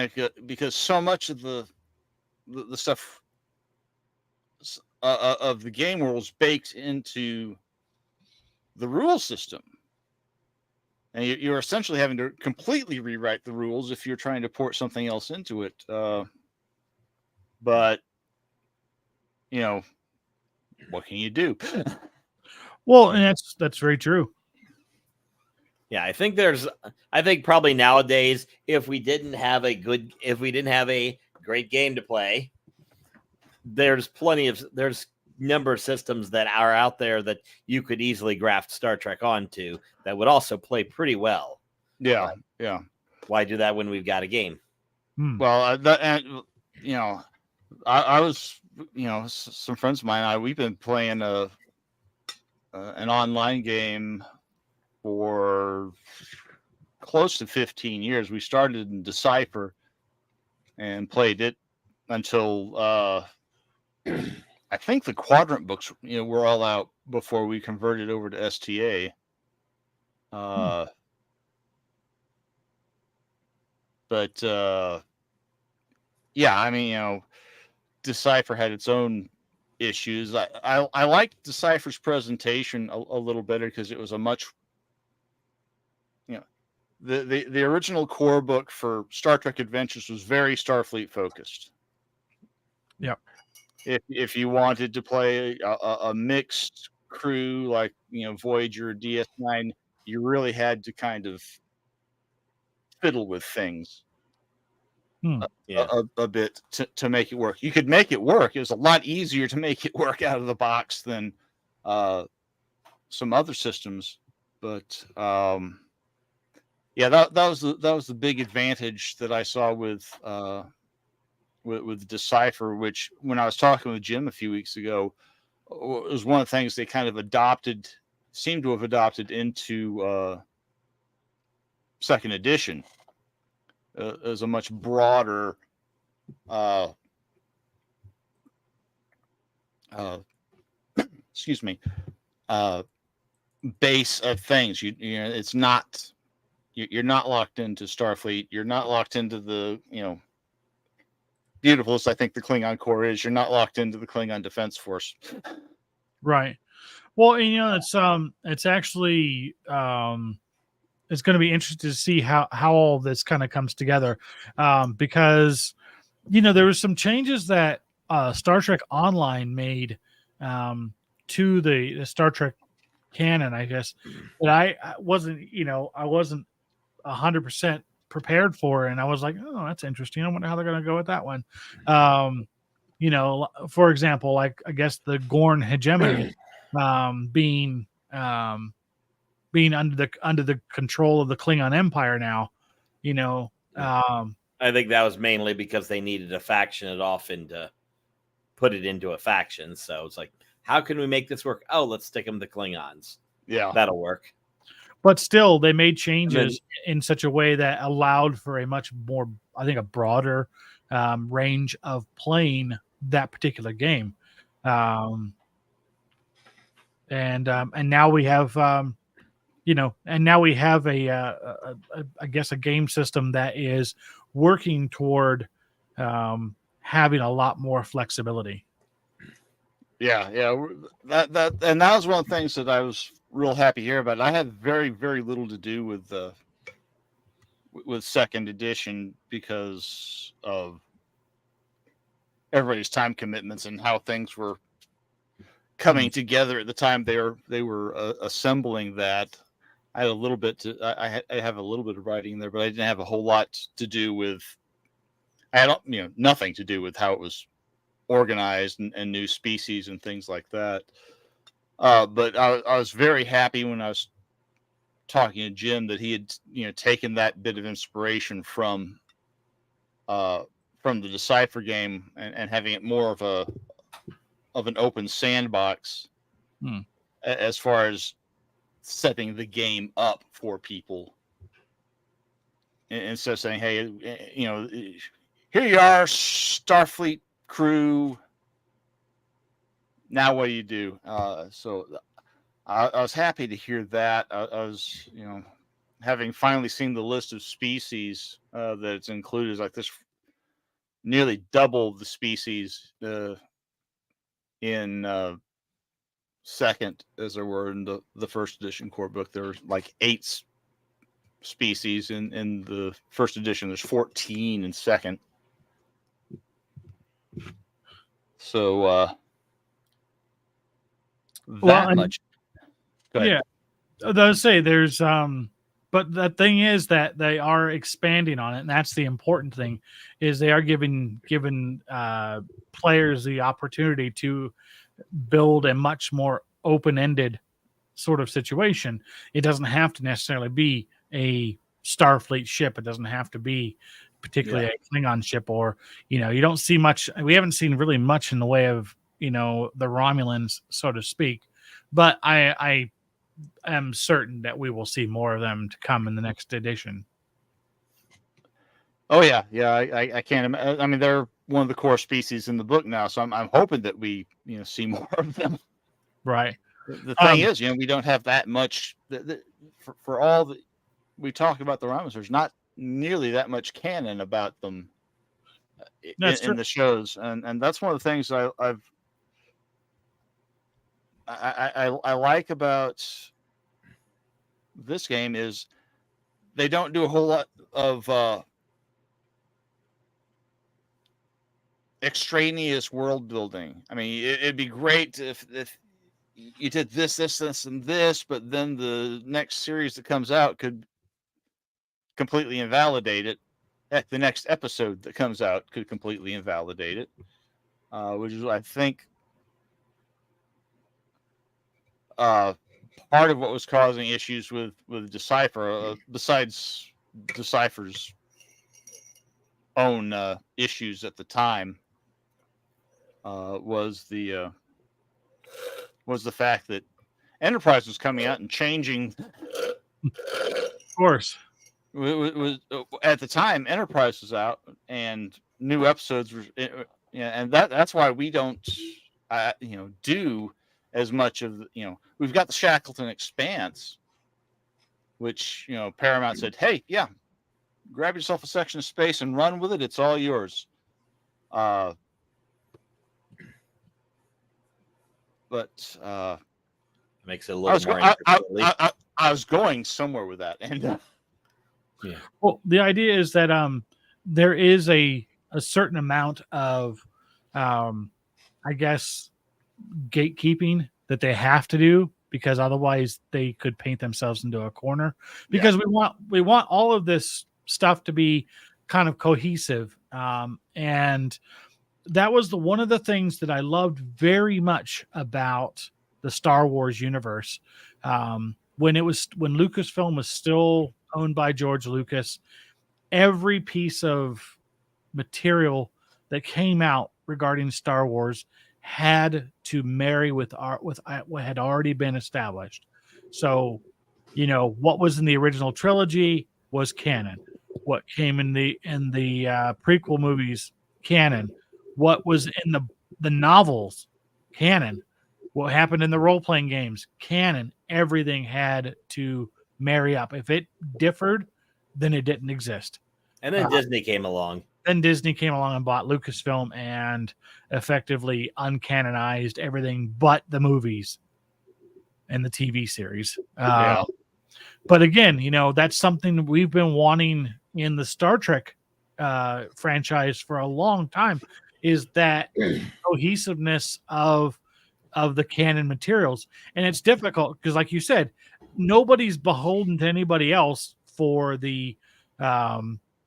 because so much of the stuff of the game world is baked into the rule system, and you're essentially having to completely rewrite the rules if you're trying to port something else into it. But what can you do? Well, and that's very true. Yeah, I think probably nowadays, if we didn't have a great game to play, there's number of systems that are out there that you could easily graft Star Trek onto that would also play pretty well. Yeah. Why do that when we've got a game? Well, I was, some friends of mine, we've been playing an online game for close to 15 years. We started in Decipher and played it until I think the Quadrant books, were all out before we converted over to STA. But yeah, I mean, Decipher had its own issues. I liked Decipher's presentation a little better because it was a much, the original core book for Star Trek Adventures was very Starfleet focused. Yep. If you wanted to play a mixed crew like Voyager, DS9, you really had to kind of fiddle with things a bit to make it work. You could make it work. It was a lot easier to make it work out of the box than some other systems. But yeah, that was the big advantage that I saw with Decipher, which when I was talking with Jim a few weeks ago, was one of the things they kind of seemed to have adopted into second edition as a much broader base of things. It's not, you're not locked into Starfleet. You're not locked into the, beautiful as I think the Klingon core is, you're not locked into the Klingon Defense Force. Right. Well, it's actually it's going to be interesting to see how all this kind of comes together, because there was some changes that Star Trek Online made to the Star Trek canon, I guess, that I wasn't 100% prepared for, and I was like, oh, that's interesting. I wonder how they're going to go with that one. For example, like I guess the Gorn hegemony being under the control of the Klingon Empire now, I think that was mainly because they needed to faction it off and put it into a faction. So it's like, how can we make this work? Oh, let's stick them to Klingons. Yeah, that'll work. But still, they made changes in such a way that allowed for a much more, I think, a broader range of playing that particular game. And now we have, and now we have I guess a game system that is working toward having a lot more flexibility. Yeah. That was one of the things that I was real happy here about. I had very, very little to do with second edition because of everybody's time commitments and how things were coming together at the time they were assembling that. I had a little bit to I have a little bit of writing there, but I didn't have a whole lot to do with. I had nothing to do with how it was organized and new species and things like that. But I was very happy when I was talking to Jim that he had taken that bit of inspiration from the Decipher game and having it more of an open sandbox as far as setting the game up for people, instead of saying, hey, here you are, Starfleet crew, now what do you do? So I was happy to hear that. I was having finally seen the list of species that it's included is like this, nearly double the species in second as there were in the first edition core book. There were like 8 species in the first edition. There's 14 in second. So much. Yeah, I was say there's but the thing is that they are expanding on it, and that's the important thing, is they are giving players the opportunity to build a much more open-ended sort of situation. It doesn't have to necessarily be a Starfleet ship. It doesn't have to be particularly a Klingon ship, or you don't see much. We haven't seen really much in the way of the Romulans, so to speak. But I am certain that we will see more of them to come in the next edition. Oh yeah. I can't imagine. I mean, they're one of the core species in the book now, so I'm hoping that we see more of them. Right. The thing is, we don't have that much. For all that we talk about the Romulans, there's not nearly that much canon about them in the shows, and that's one of the things I like about this game is they don't do a whole lot of extraneous world building. I mean, it'd be great if you did this, and this, but then the next series that comes out could completely invalidate it. Heck, the next episode that comes out could completely invalidate it, which is, I think, part of what was causing issues with Decipher, besides Decipher's own issues at the time, was the fact that Enterprise was coming out and changing. Of course. It was at the time Enterprise was out and new episodes were, and that's why we don't do as much of we've got the Shackleton Expanse, which Paramount said, hey, yeah, grab yourself a section of space and run with it, it's all yours. But makes it a little more interesting. I was going somewhere with that, and yeah. Well, the idea is that there is a certain amount of I guess gatekeeping that they have to do, because otherwise they could paint themselves into a corner, because we want all of this stuff to be kind of cohesive, and that was one of the things that I loved very much about the Star Wars universe, when Lucasfilm was still owned by George Lucas. every piece of material that came out regarding Star Wars had to marry with what had already been established. So, what was in the original trilogy was canon. What came in the prequel movies, canon. What was in the novels, canon. What happened in the role-playing games, canon. Everything had to marry up. If it differed, then it didn't exist. And then Disney came along. Then Disney came along and bought Lucasfilm and effectively uncanonized everything but the movies and the TV series. But again, that's something we've been wanting in the Star Trek franchise for a long time, is that cohesiveness of the canon materials. And it's difficult because, like you said, nobody's beholden to anybody else for the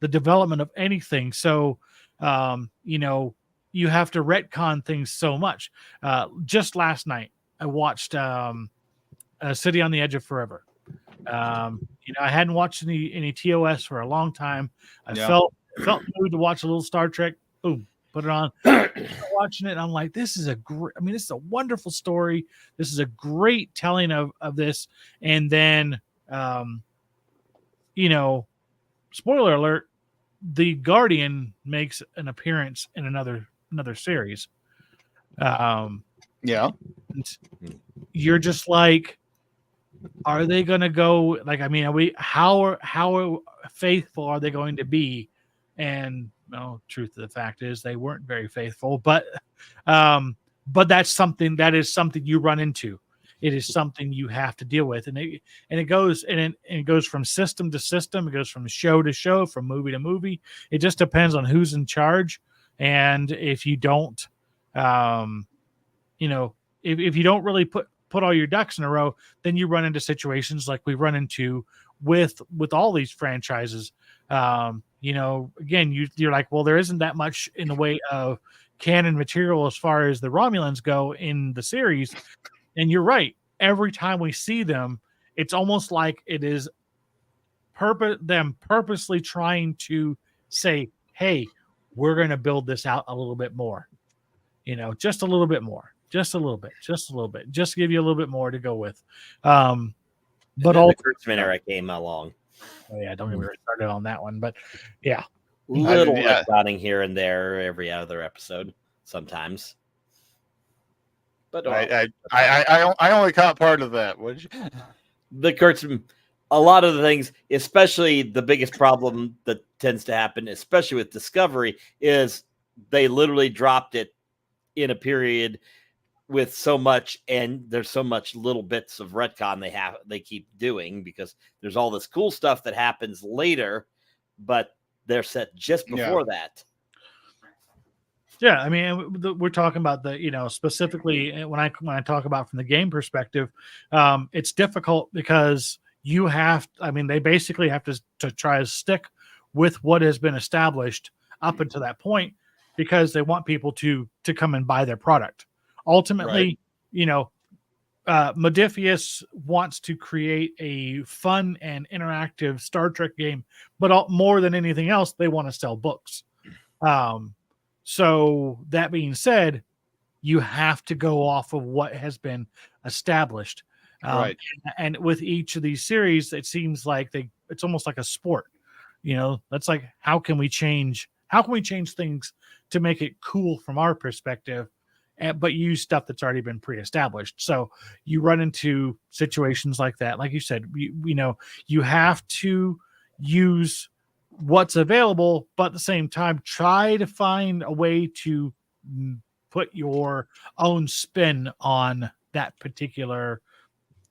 development of anything. So, you have to retcon things so much. Just last night, I watched A City on the Edge of Forever. I hadn't watched any TOS for a long time. I felt the mood to watch a little Star Trek. Boom, put it on. Watching it, and I'm like, this is this is a wonderful story. This is a great telling of this. And then, spoiler alert, the Guardian makes an appearance in another series. You're just like, are they going to go? Like, how faithful are they going to be? And truth of the fact is they weren't very faithful, but that is something you run into. It is something you have to deal with, and it goes from system to system. It goes from show to show, from movie to movie. It just depends on who's in charge, and if you don't, if you don't really put all your ducks in a row, then you run into situations like we run into with all these franchises. Again, you're like, well, there isn't that much in the way of canon material as far as the Romulans go in the series. And you're right. Every time we see them, it's almost like it is them purposely trying to say, hey, we're going to build this out a little bit more, just a little bit more, just a little bit, just to give you a little bit more to go with. But all the Kurtzman era came along. Oh yeah, don't get me started on that one. But yeah, little retconning here and there every other episode sometimes. But I only caught part of that. What did you? The Kurtzman, a lot of the things, especially the biggest problem that tends to happen, especially with Discovery, is they literally dropped it in a period with so much, and there's so much little bits of retcon they keep doing, because there's all this cool stuff that happens later, but they're set just before that. Yeah, we're talking about the, specifically when I talk about from the game perspective, it's difficult because you have, they basically have to try to stick with what has been established up until that point, because they want people to come and buy their product. Ultimately, Modifius wants to create a fun and interactive Star Trek game, but more than anything else, they want to sell books. So that being said, you have to go off of what has been established. Right. And with each of these series, it seems like it's almost like a sport. That's like, how can we change things to make it cool from our perspective, but use stuff that's already been pre-established. So you run into situations like that. Like you said, you have to use what's available, but at the same time, try to find a way to put your own spin on that particular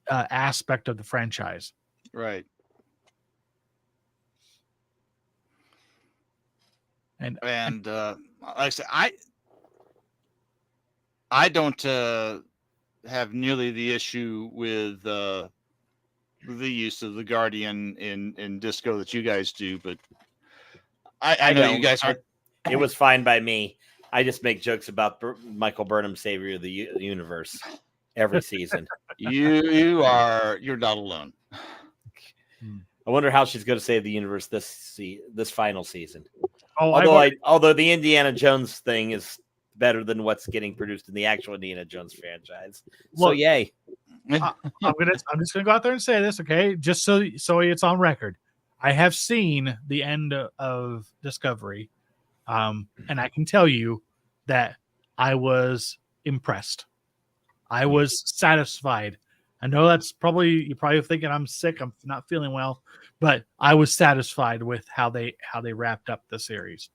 aspect of the franchise. Right. And like I said, I don't have nearly the issue with the use of the Guardian in Disco that you guys do, but I know you guys are. It was fine by me. I just make jokes about Michael Burnham, savior of the universe, every season. You're not alone. I wonder how she's going to save the universe this final season. Oh, Although the Indiana Jones thing is better than what's getting produced in the actual Indiana Jones franchise. So Look, yay. I'm just gonna go out there and say this, okay? Just so it's on record. I have seen the end of Discovery, and I can tell you that I was impressed. I was satisfied. I know that's you're probably thinking I'm sick, I'm not feeling well, but I was satisfied with how they wrapped up the series.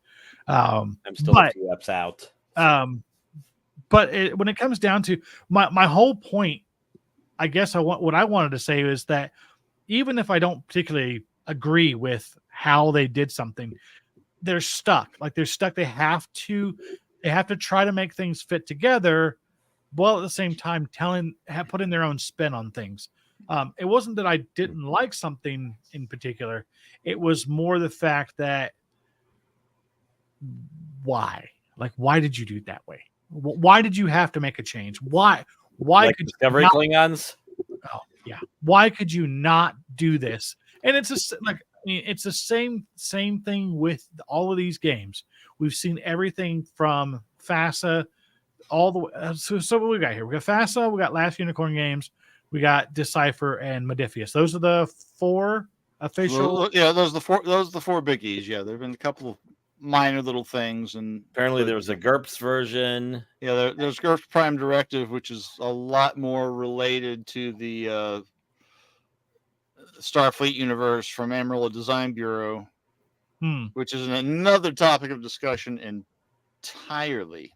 I'm still a few eps out. But when it comes down to my whole point, I guess what I wanted to say is that even if I don't particularly agree with how they did something, they're stuck. Like they're stuck. They have to try to make things fit together, while at the same time putting their own spin on things. It wasn't that I didn't like something in particular. It was more the fact that why did you do it that way? Why did you have to make a change? Why like could Discovery Klingons? Oh yeah. Why could you not do this? And it's it's the same thing with all of these games. We've seen everything from FASA all the way. So what we got here? We got FASA, we got Last Unicorn Games, we got Decipher and Modifius. Those are the 4 official. Well, yeah, those are the four biggies. Yeah, there've been a couple of minor little things, and apparently there was a GURPS version. Yeah, there's GURPS Prime Directive, which is a lot more related to the Starfleet universe from Amarillo Design Bureau, which is another topic of discussion entirely.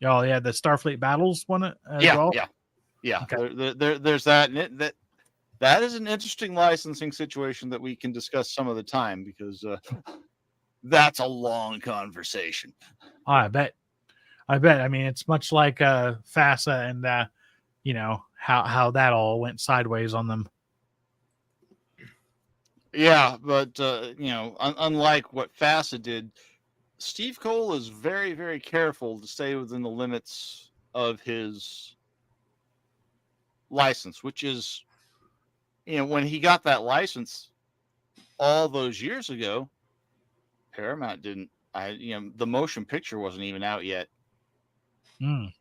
Oh yeah, the Starfleet Battles one as well. Yeah. Okay. There's that, and that is an interesting licensing situation that we can discuss some of the time, because that's a long conversation. Oh, I bet. I mean, it's much like FASA and how that all went sideways on them. Yeah, but unlike what FASA did, Steve Cole is very, very careful to stay within the limits of his license, which is, when he got that license all those years ago, Paramount didn't. The motion picture wasn't even out yet. The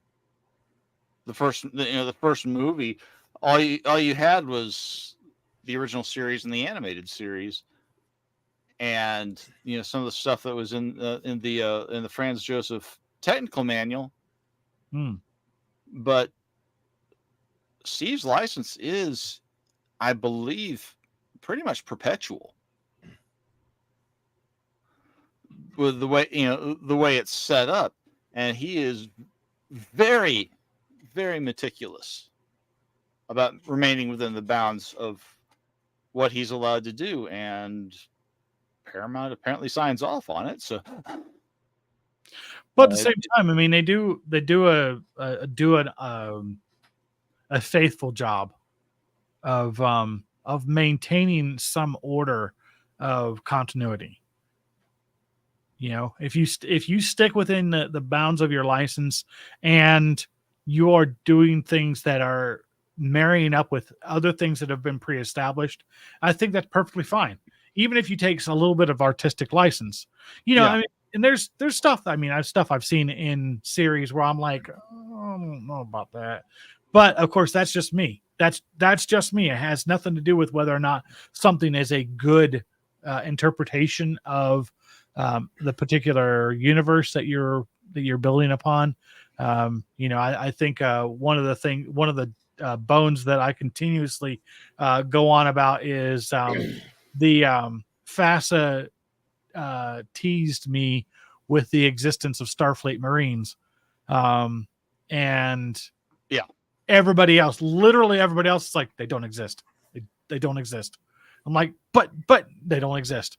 first movie, all you had was the original series and the animated series, and some of the stuff that was in the Franz Joseph technical manual. But Steve's license is, I believe, pretty much perpetual with the way it's set up, and he is very, very meticulous about remaining within the bounds of what he's allowed to do, and Paramount apparently signs off on it. So, but at the same time, I mean, they do a faithful job of maintaining some order of continuity. If you stick within the bounds of your license and you are doing things that are marrying up with other things that have been pre-established, I think that's perfectly fine. Even if you take a little bit of artistic license, I mean, and there's stuff. I mean, stuff I've seen in series where I'm like, oh, I don't know about that. But of course, that's just me. That's just me. It has nothing to do with whether or not something is a good interpretation of the particular universe that you're building upon. I think one of the bones that I continuously go on about is the FASA teased me with the existence of Starfleet Marines, and everybody else, literally everybody else, is like, they don't exist. They don't exist. I'm like, but they don't exist.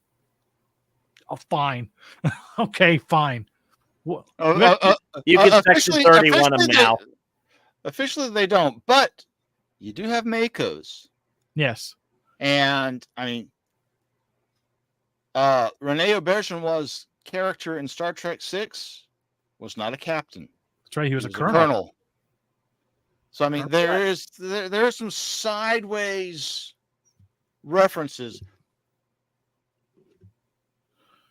Oh, fine. Okay, fine. You can section 31 them now. Officially, they don't, but you do have Makos. Yes. And I mean, Rene Auberjonois' character in Star Trek VI was not a captain. That's right. He was a colonel. So I mean, there are some sideways references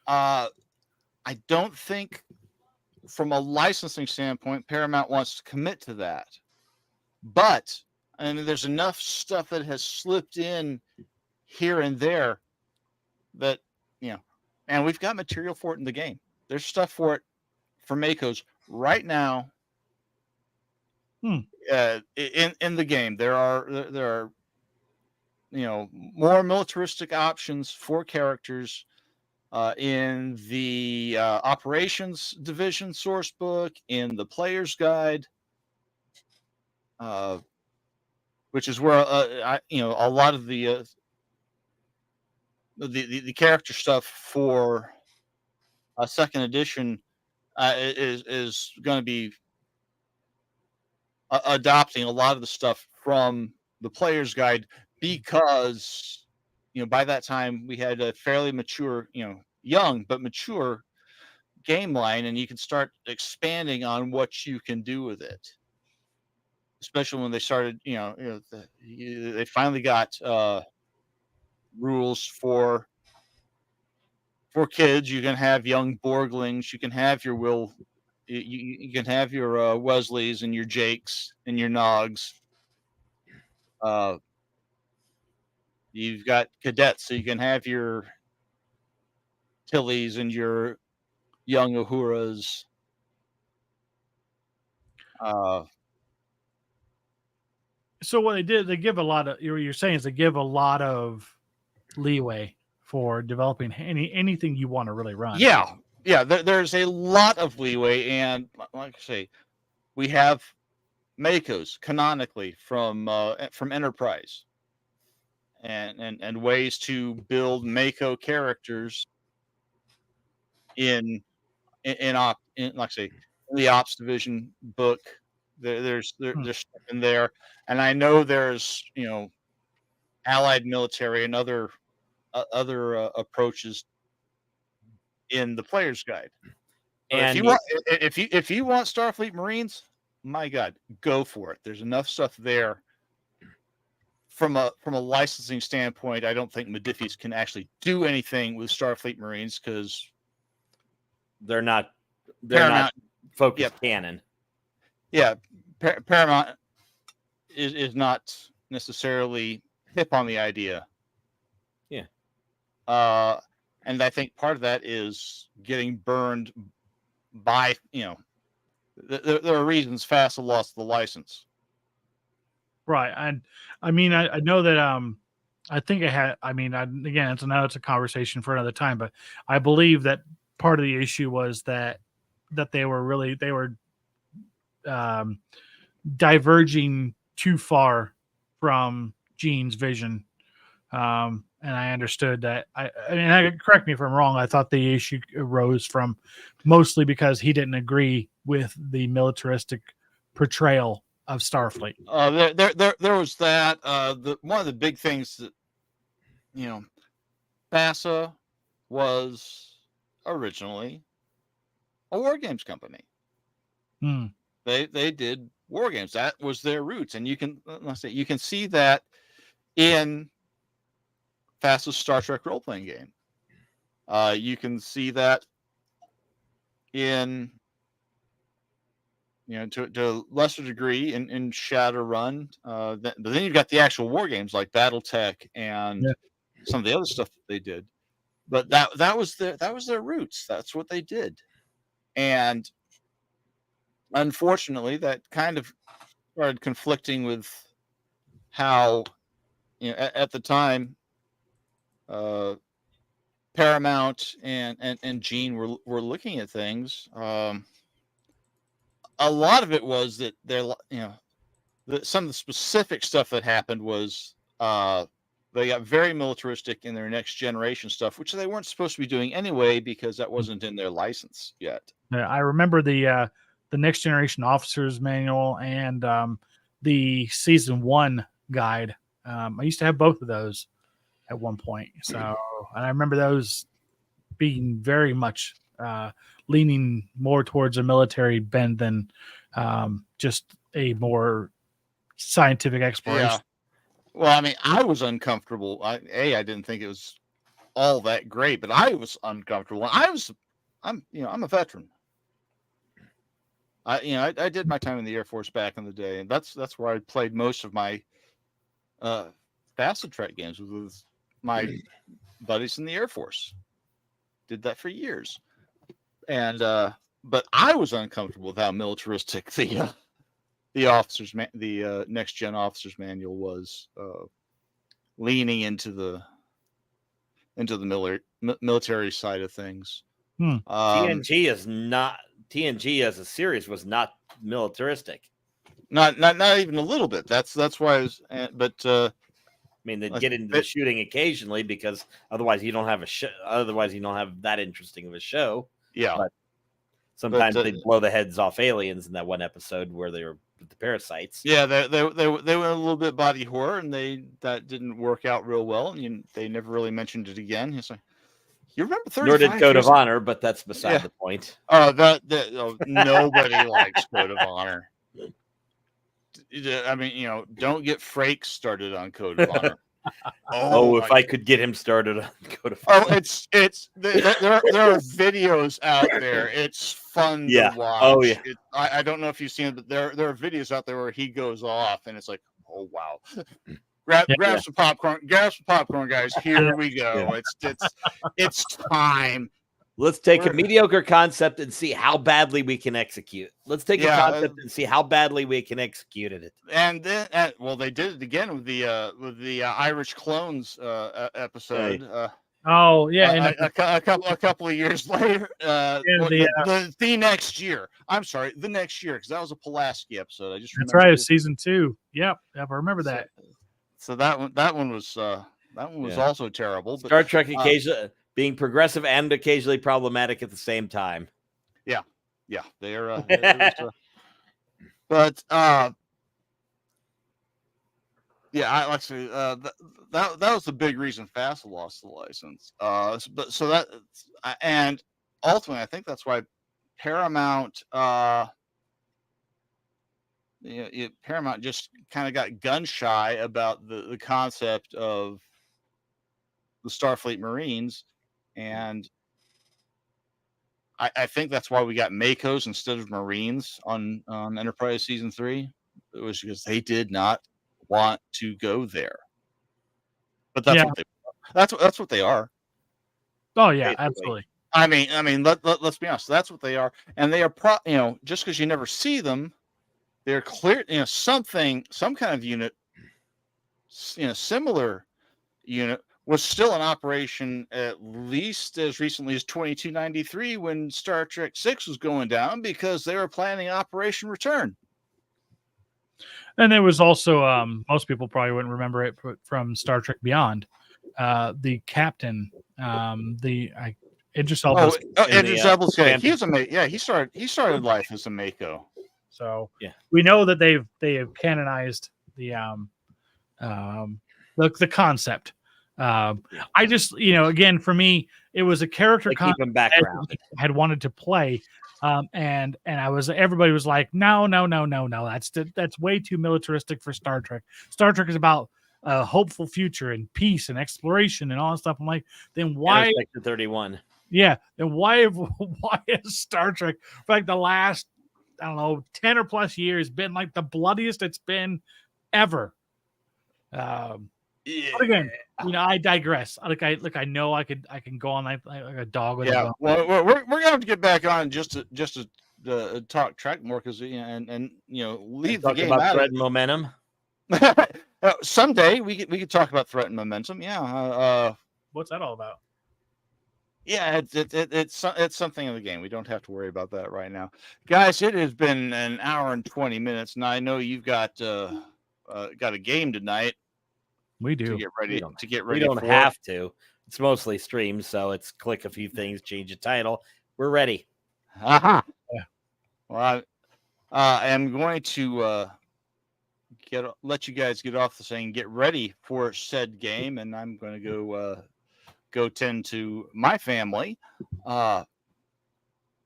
I don't think, from a licensing standpoint, Paramount wants to commit to that. But I mean, there's enough stuff that has slipped in here and there that, and we've got material for it in the game. There's stuff for it for Mako's right now. In the game, there are more militaristic options for characters in the operations division source book, in the player's guide, which is where a lot of the character stuff for a second edition is going to be adopting a lot of the stuff from the player's guide, because by that time we had a fairly mature, young but mature game line, and you can start expanding on what you can do with it. Especially when they started, they finally got rules for kids. You can have young Borglings. You can have your you can have your Wesleys and your Jakes and your Nogs. You've got cadets, so you can have your Tillys and your young Uhuras. So what they give a lot of, you're saying is they give a lot of leeway for developing anything you want to really run. Yeah. There's a lot of leeway, and like I say, we have Mako's canonically from Enterprise, and ways to build Mako characters in like I say, in the Ops Division book. There's stuff in there, and I know there's Allied military and other approaches in the player's guide. And if you want Starfleet Marines, my God, go for it. There's enough stuff there. From a licensing standpoint, I don't think Modiphies can actually do anything with Starfleet Marines because they're not focused canon. Yeah, Paramount is not necessarily hip on the idea. Yeah. And I think part of that is getting burned by, there are reasons FASA lost the license. Right. And I mean, I know that, I think it had, again, it's a conversation for another time, but I believe that part of the issue was that they were diverging too far from Gene's vision. And I understood that. Correct me if I'm wrong. I thought the issue arose from mostly because he didn't agree with the militaristic portrayal of Starfleet. There was that. One of the big things that, FASA was originally a war games company. They did war games. That was their roots, and you can see that in FASA's Star Trek role-playing game. You can see that in, to a lesser degree in Shadowrun. But then you've got the actual war games like BattleTech and some of the other stuff that they did. But that was their roots. That's what they did. And unfortunately, that kind of started conflicting with how, at the time, Paramount and Gene were looking at things. A lot of it was that some of the specific stuff that happened was they got very militaristic in their next generation stuff, which they weren't supposed to be doing anyway because that wasn't in their license yet. I remember the Next Generation Officers Manual and the Season 1 guide. I used to have both of those at one point. So, and I remember those being very much leaning more towards a military bend than just a more scientific exploration. Yeah. Well, I was uncomfortable. I didn't think it was all that great, but I was uncomfortable. I'm a veteran. I did my time in the Air Force back in the day, and that's where I played most of my Fast Trek games with my buddies in the Air Force. Did that for years, and but I was uncomfortable with how militaristic the next gen officers manual was, leaning into the military side of things. TNG as a series was not militaristic. Not even a little bit. That's why I was. But I mean, they get into the shooting occasionally because otherwise you don't have a show. Otherwise, you don't have that interesting of a show. Yeah. But sometimes they blow the heads off aliens in that one episode where they were with the parasites. Yeah, they went a little bit body horror, and that didn't work out real well. And they never really mentioned it again. He's like, you remember 35 Nor did Code of Honor, but that's beside the point. Oh, nobody likes Code of Honor. I mean, don't get Frakes started on Code of Honor. If I could get him started on Code of Honor. There are videos out there. It's fun to watch. Oh yeah. I don't know if you've seen it, but there are videos out there where he goes off, and it's like, oh wow. Grab some popcorn. Grab some popcorn, guys. Here we go. Yeah. It's time. Let's take a mediocre concept and see how badly we can execute. Let's take a concept and see how badly we can execute it. And then, they did it again with the Irish Clones episode. A couple of years later, the next year. I'm sorry, the next year, because that was a Pulaski episode. I just that's right, it was season 2. Yep, I remember that. So that one was also terrible. But, Star Trek occasionally being progressive and occasionally problematic at the same time. Yeah, they're. But I like to say that was the big reason FASA lost the license. And ultimately, I think that's why Paramount. Paramount just kind of got gun shy about the concept of the Starfleet Marines, and I think that's why we got Makos instead of Marines on Enterprise Season 3. It was because they did not want to go there. But that's what they are. Oh yeah, basically. absolutely. I mean, let's be honest. That's what they are, and they are just because you never see them. They're clear, some kind of unit, similar unit was still in operation at least as recently as 2293 when Star Trek 6 was going down, because they were planning Operation Return. And there was also, most people probably wouldn't remember it from Star Trek Beyond. The captain, Idris Elba. Idris Elba. He was he started life as a Mako. So we know that they have canonized the concept. I just, again, for me, it was a character concept I had wanted to play. And everybody was like, no, that's way too militaristic for Star Trek. Star Trek is about a hopeful future and peace and exploration and all that stuff. I'm like, then why Section 31? Yeah. Then why is Star Trek for like the last, I don't know, 10 or plus years been like the bloodiest it's been ever? But again, I digress. I know I can go on like a dog with a bone. Well, we're gonna have to get back on just to talk Trek more, because and leave the game about out. Threat and momentum. Someday we could talk about threat and momentum. Yeah. What's that all about? Yeah, it's something in the game. We don't have to worry about that right now, guys. It has been an hour and 20 minutes, and I know you've got a game tonight. We do. To get ready. We don't have to. It's mostly streamed, so it's click a few things, change the title. We're ready. Yeah. Well, I am going to let you guys get off the saying get ready for said game, and I'm going to go tend to my family. It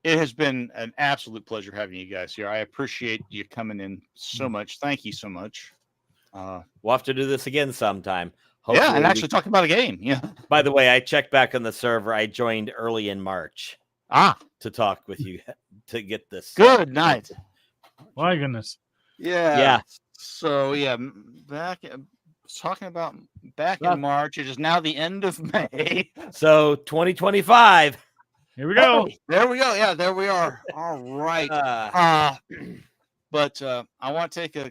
has been an absolute pleasure having you guys here. I appreciate you coming in so much. Thank you so much. We'll have to do this again sometime. Yeah, and actually talking about a game. Yeah. By the way, I checked back on the server. I joined early in March to talk with you to get this. Good night. My goodness. Yeah. So talking about back in March. It is now the end of May. So 2025. Here we go. Hey, there we go. Yeah, there we are. All right. But I want to take a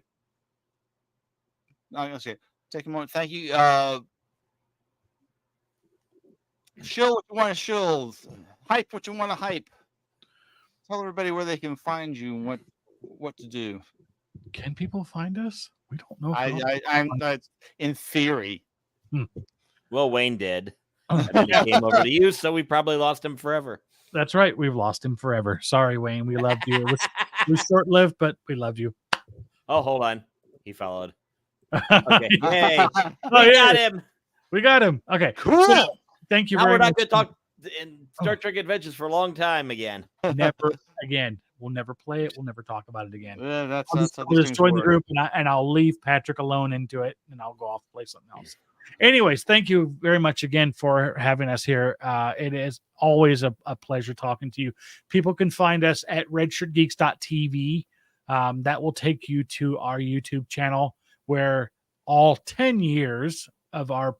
moment. Thank you. Shill what you want to shill. Hype what you want to hype. Tell everybody where they can find you and what to do. Can people find us? We don't know. I'm in theory. Well, Wayne did. And then he came over to you, so we probably lost him forever. That's right. We've lost him forever. Sorry, Wayne. We loved you. It was short-lived, but we loved you. Oh, hold on. He followed. Okay. Yay. We got him. We got him. Okay. Cool. So, thank you now very much. We're not going to talk in Star Trek Adventures for a long time again. Never again. We'll never play it. We'll never talk about it again. I'll just join the group and I'll leave Patrick alone into it and I'll go off and play something else. Anyways, thank you very much again for having us here. It is always a pleasure talking to you. People can find us at redshirtgeeks.tv. That will take you to our YouTube channel where all 10 years of our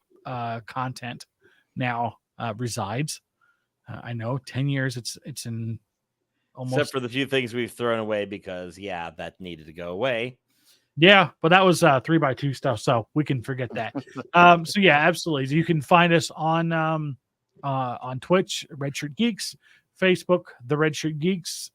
content now resides. I know 10 years. It's in almost, except for the few things we've thrown away because that needed to go away. Yeah, but that was 3x2 stuff, so we can forget that. So yeah, absolutely. You can find us on Twitch, Red Shirt Geeks, Facebook, the Red Shirt Geeks,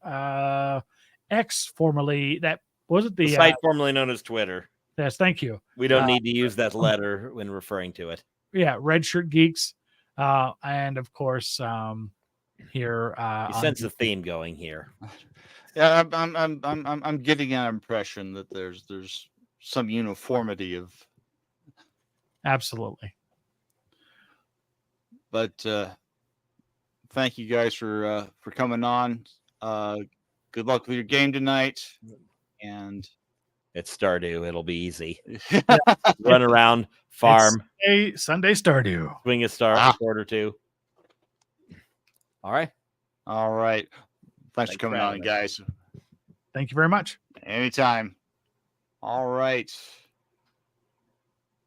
X, formerly that wasn't the site formerly known as Twitter. Yes, thank you. We don't need to use that letter when referring to it. Yeah, Red Shirt Geeks, and of course here. You sense the theme going here. Yeah, I'm getting an impression that there's some uniformity of. Absolutely. But thank you guys for coming on. Good luck with your game tonight, and it's Stardew. It'll be easy. Run around, farm. Sunday Stardew. Swing a star a quarter or two. All right. Thanks for coming on, guys. Thank you very much. Anytime. All right.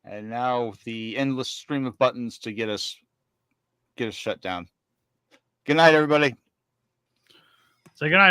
And now the endless stream of buttons to get us shut down. Good night, everybody. Say good night.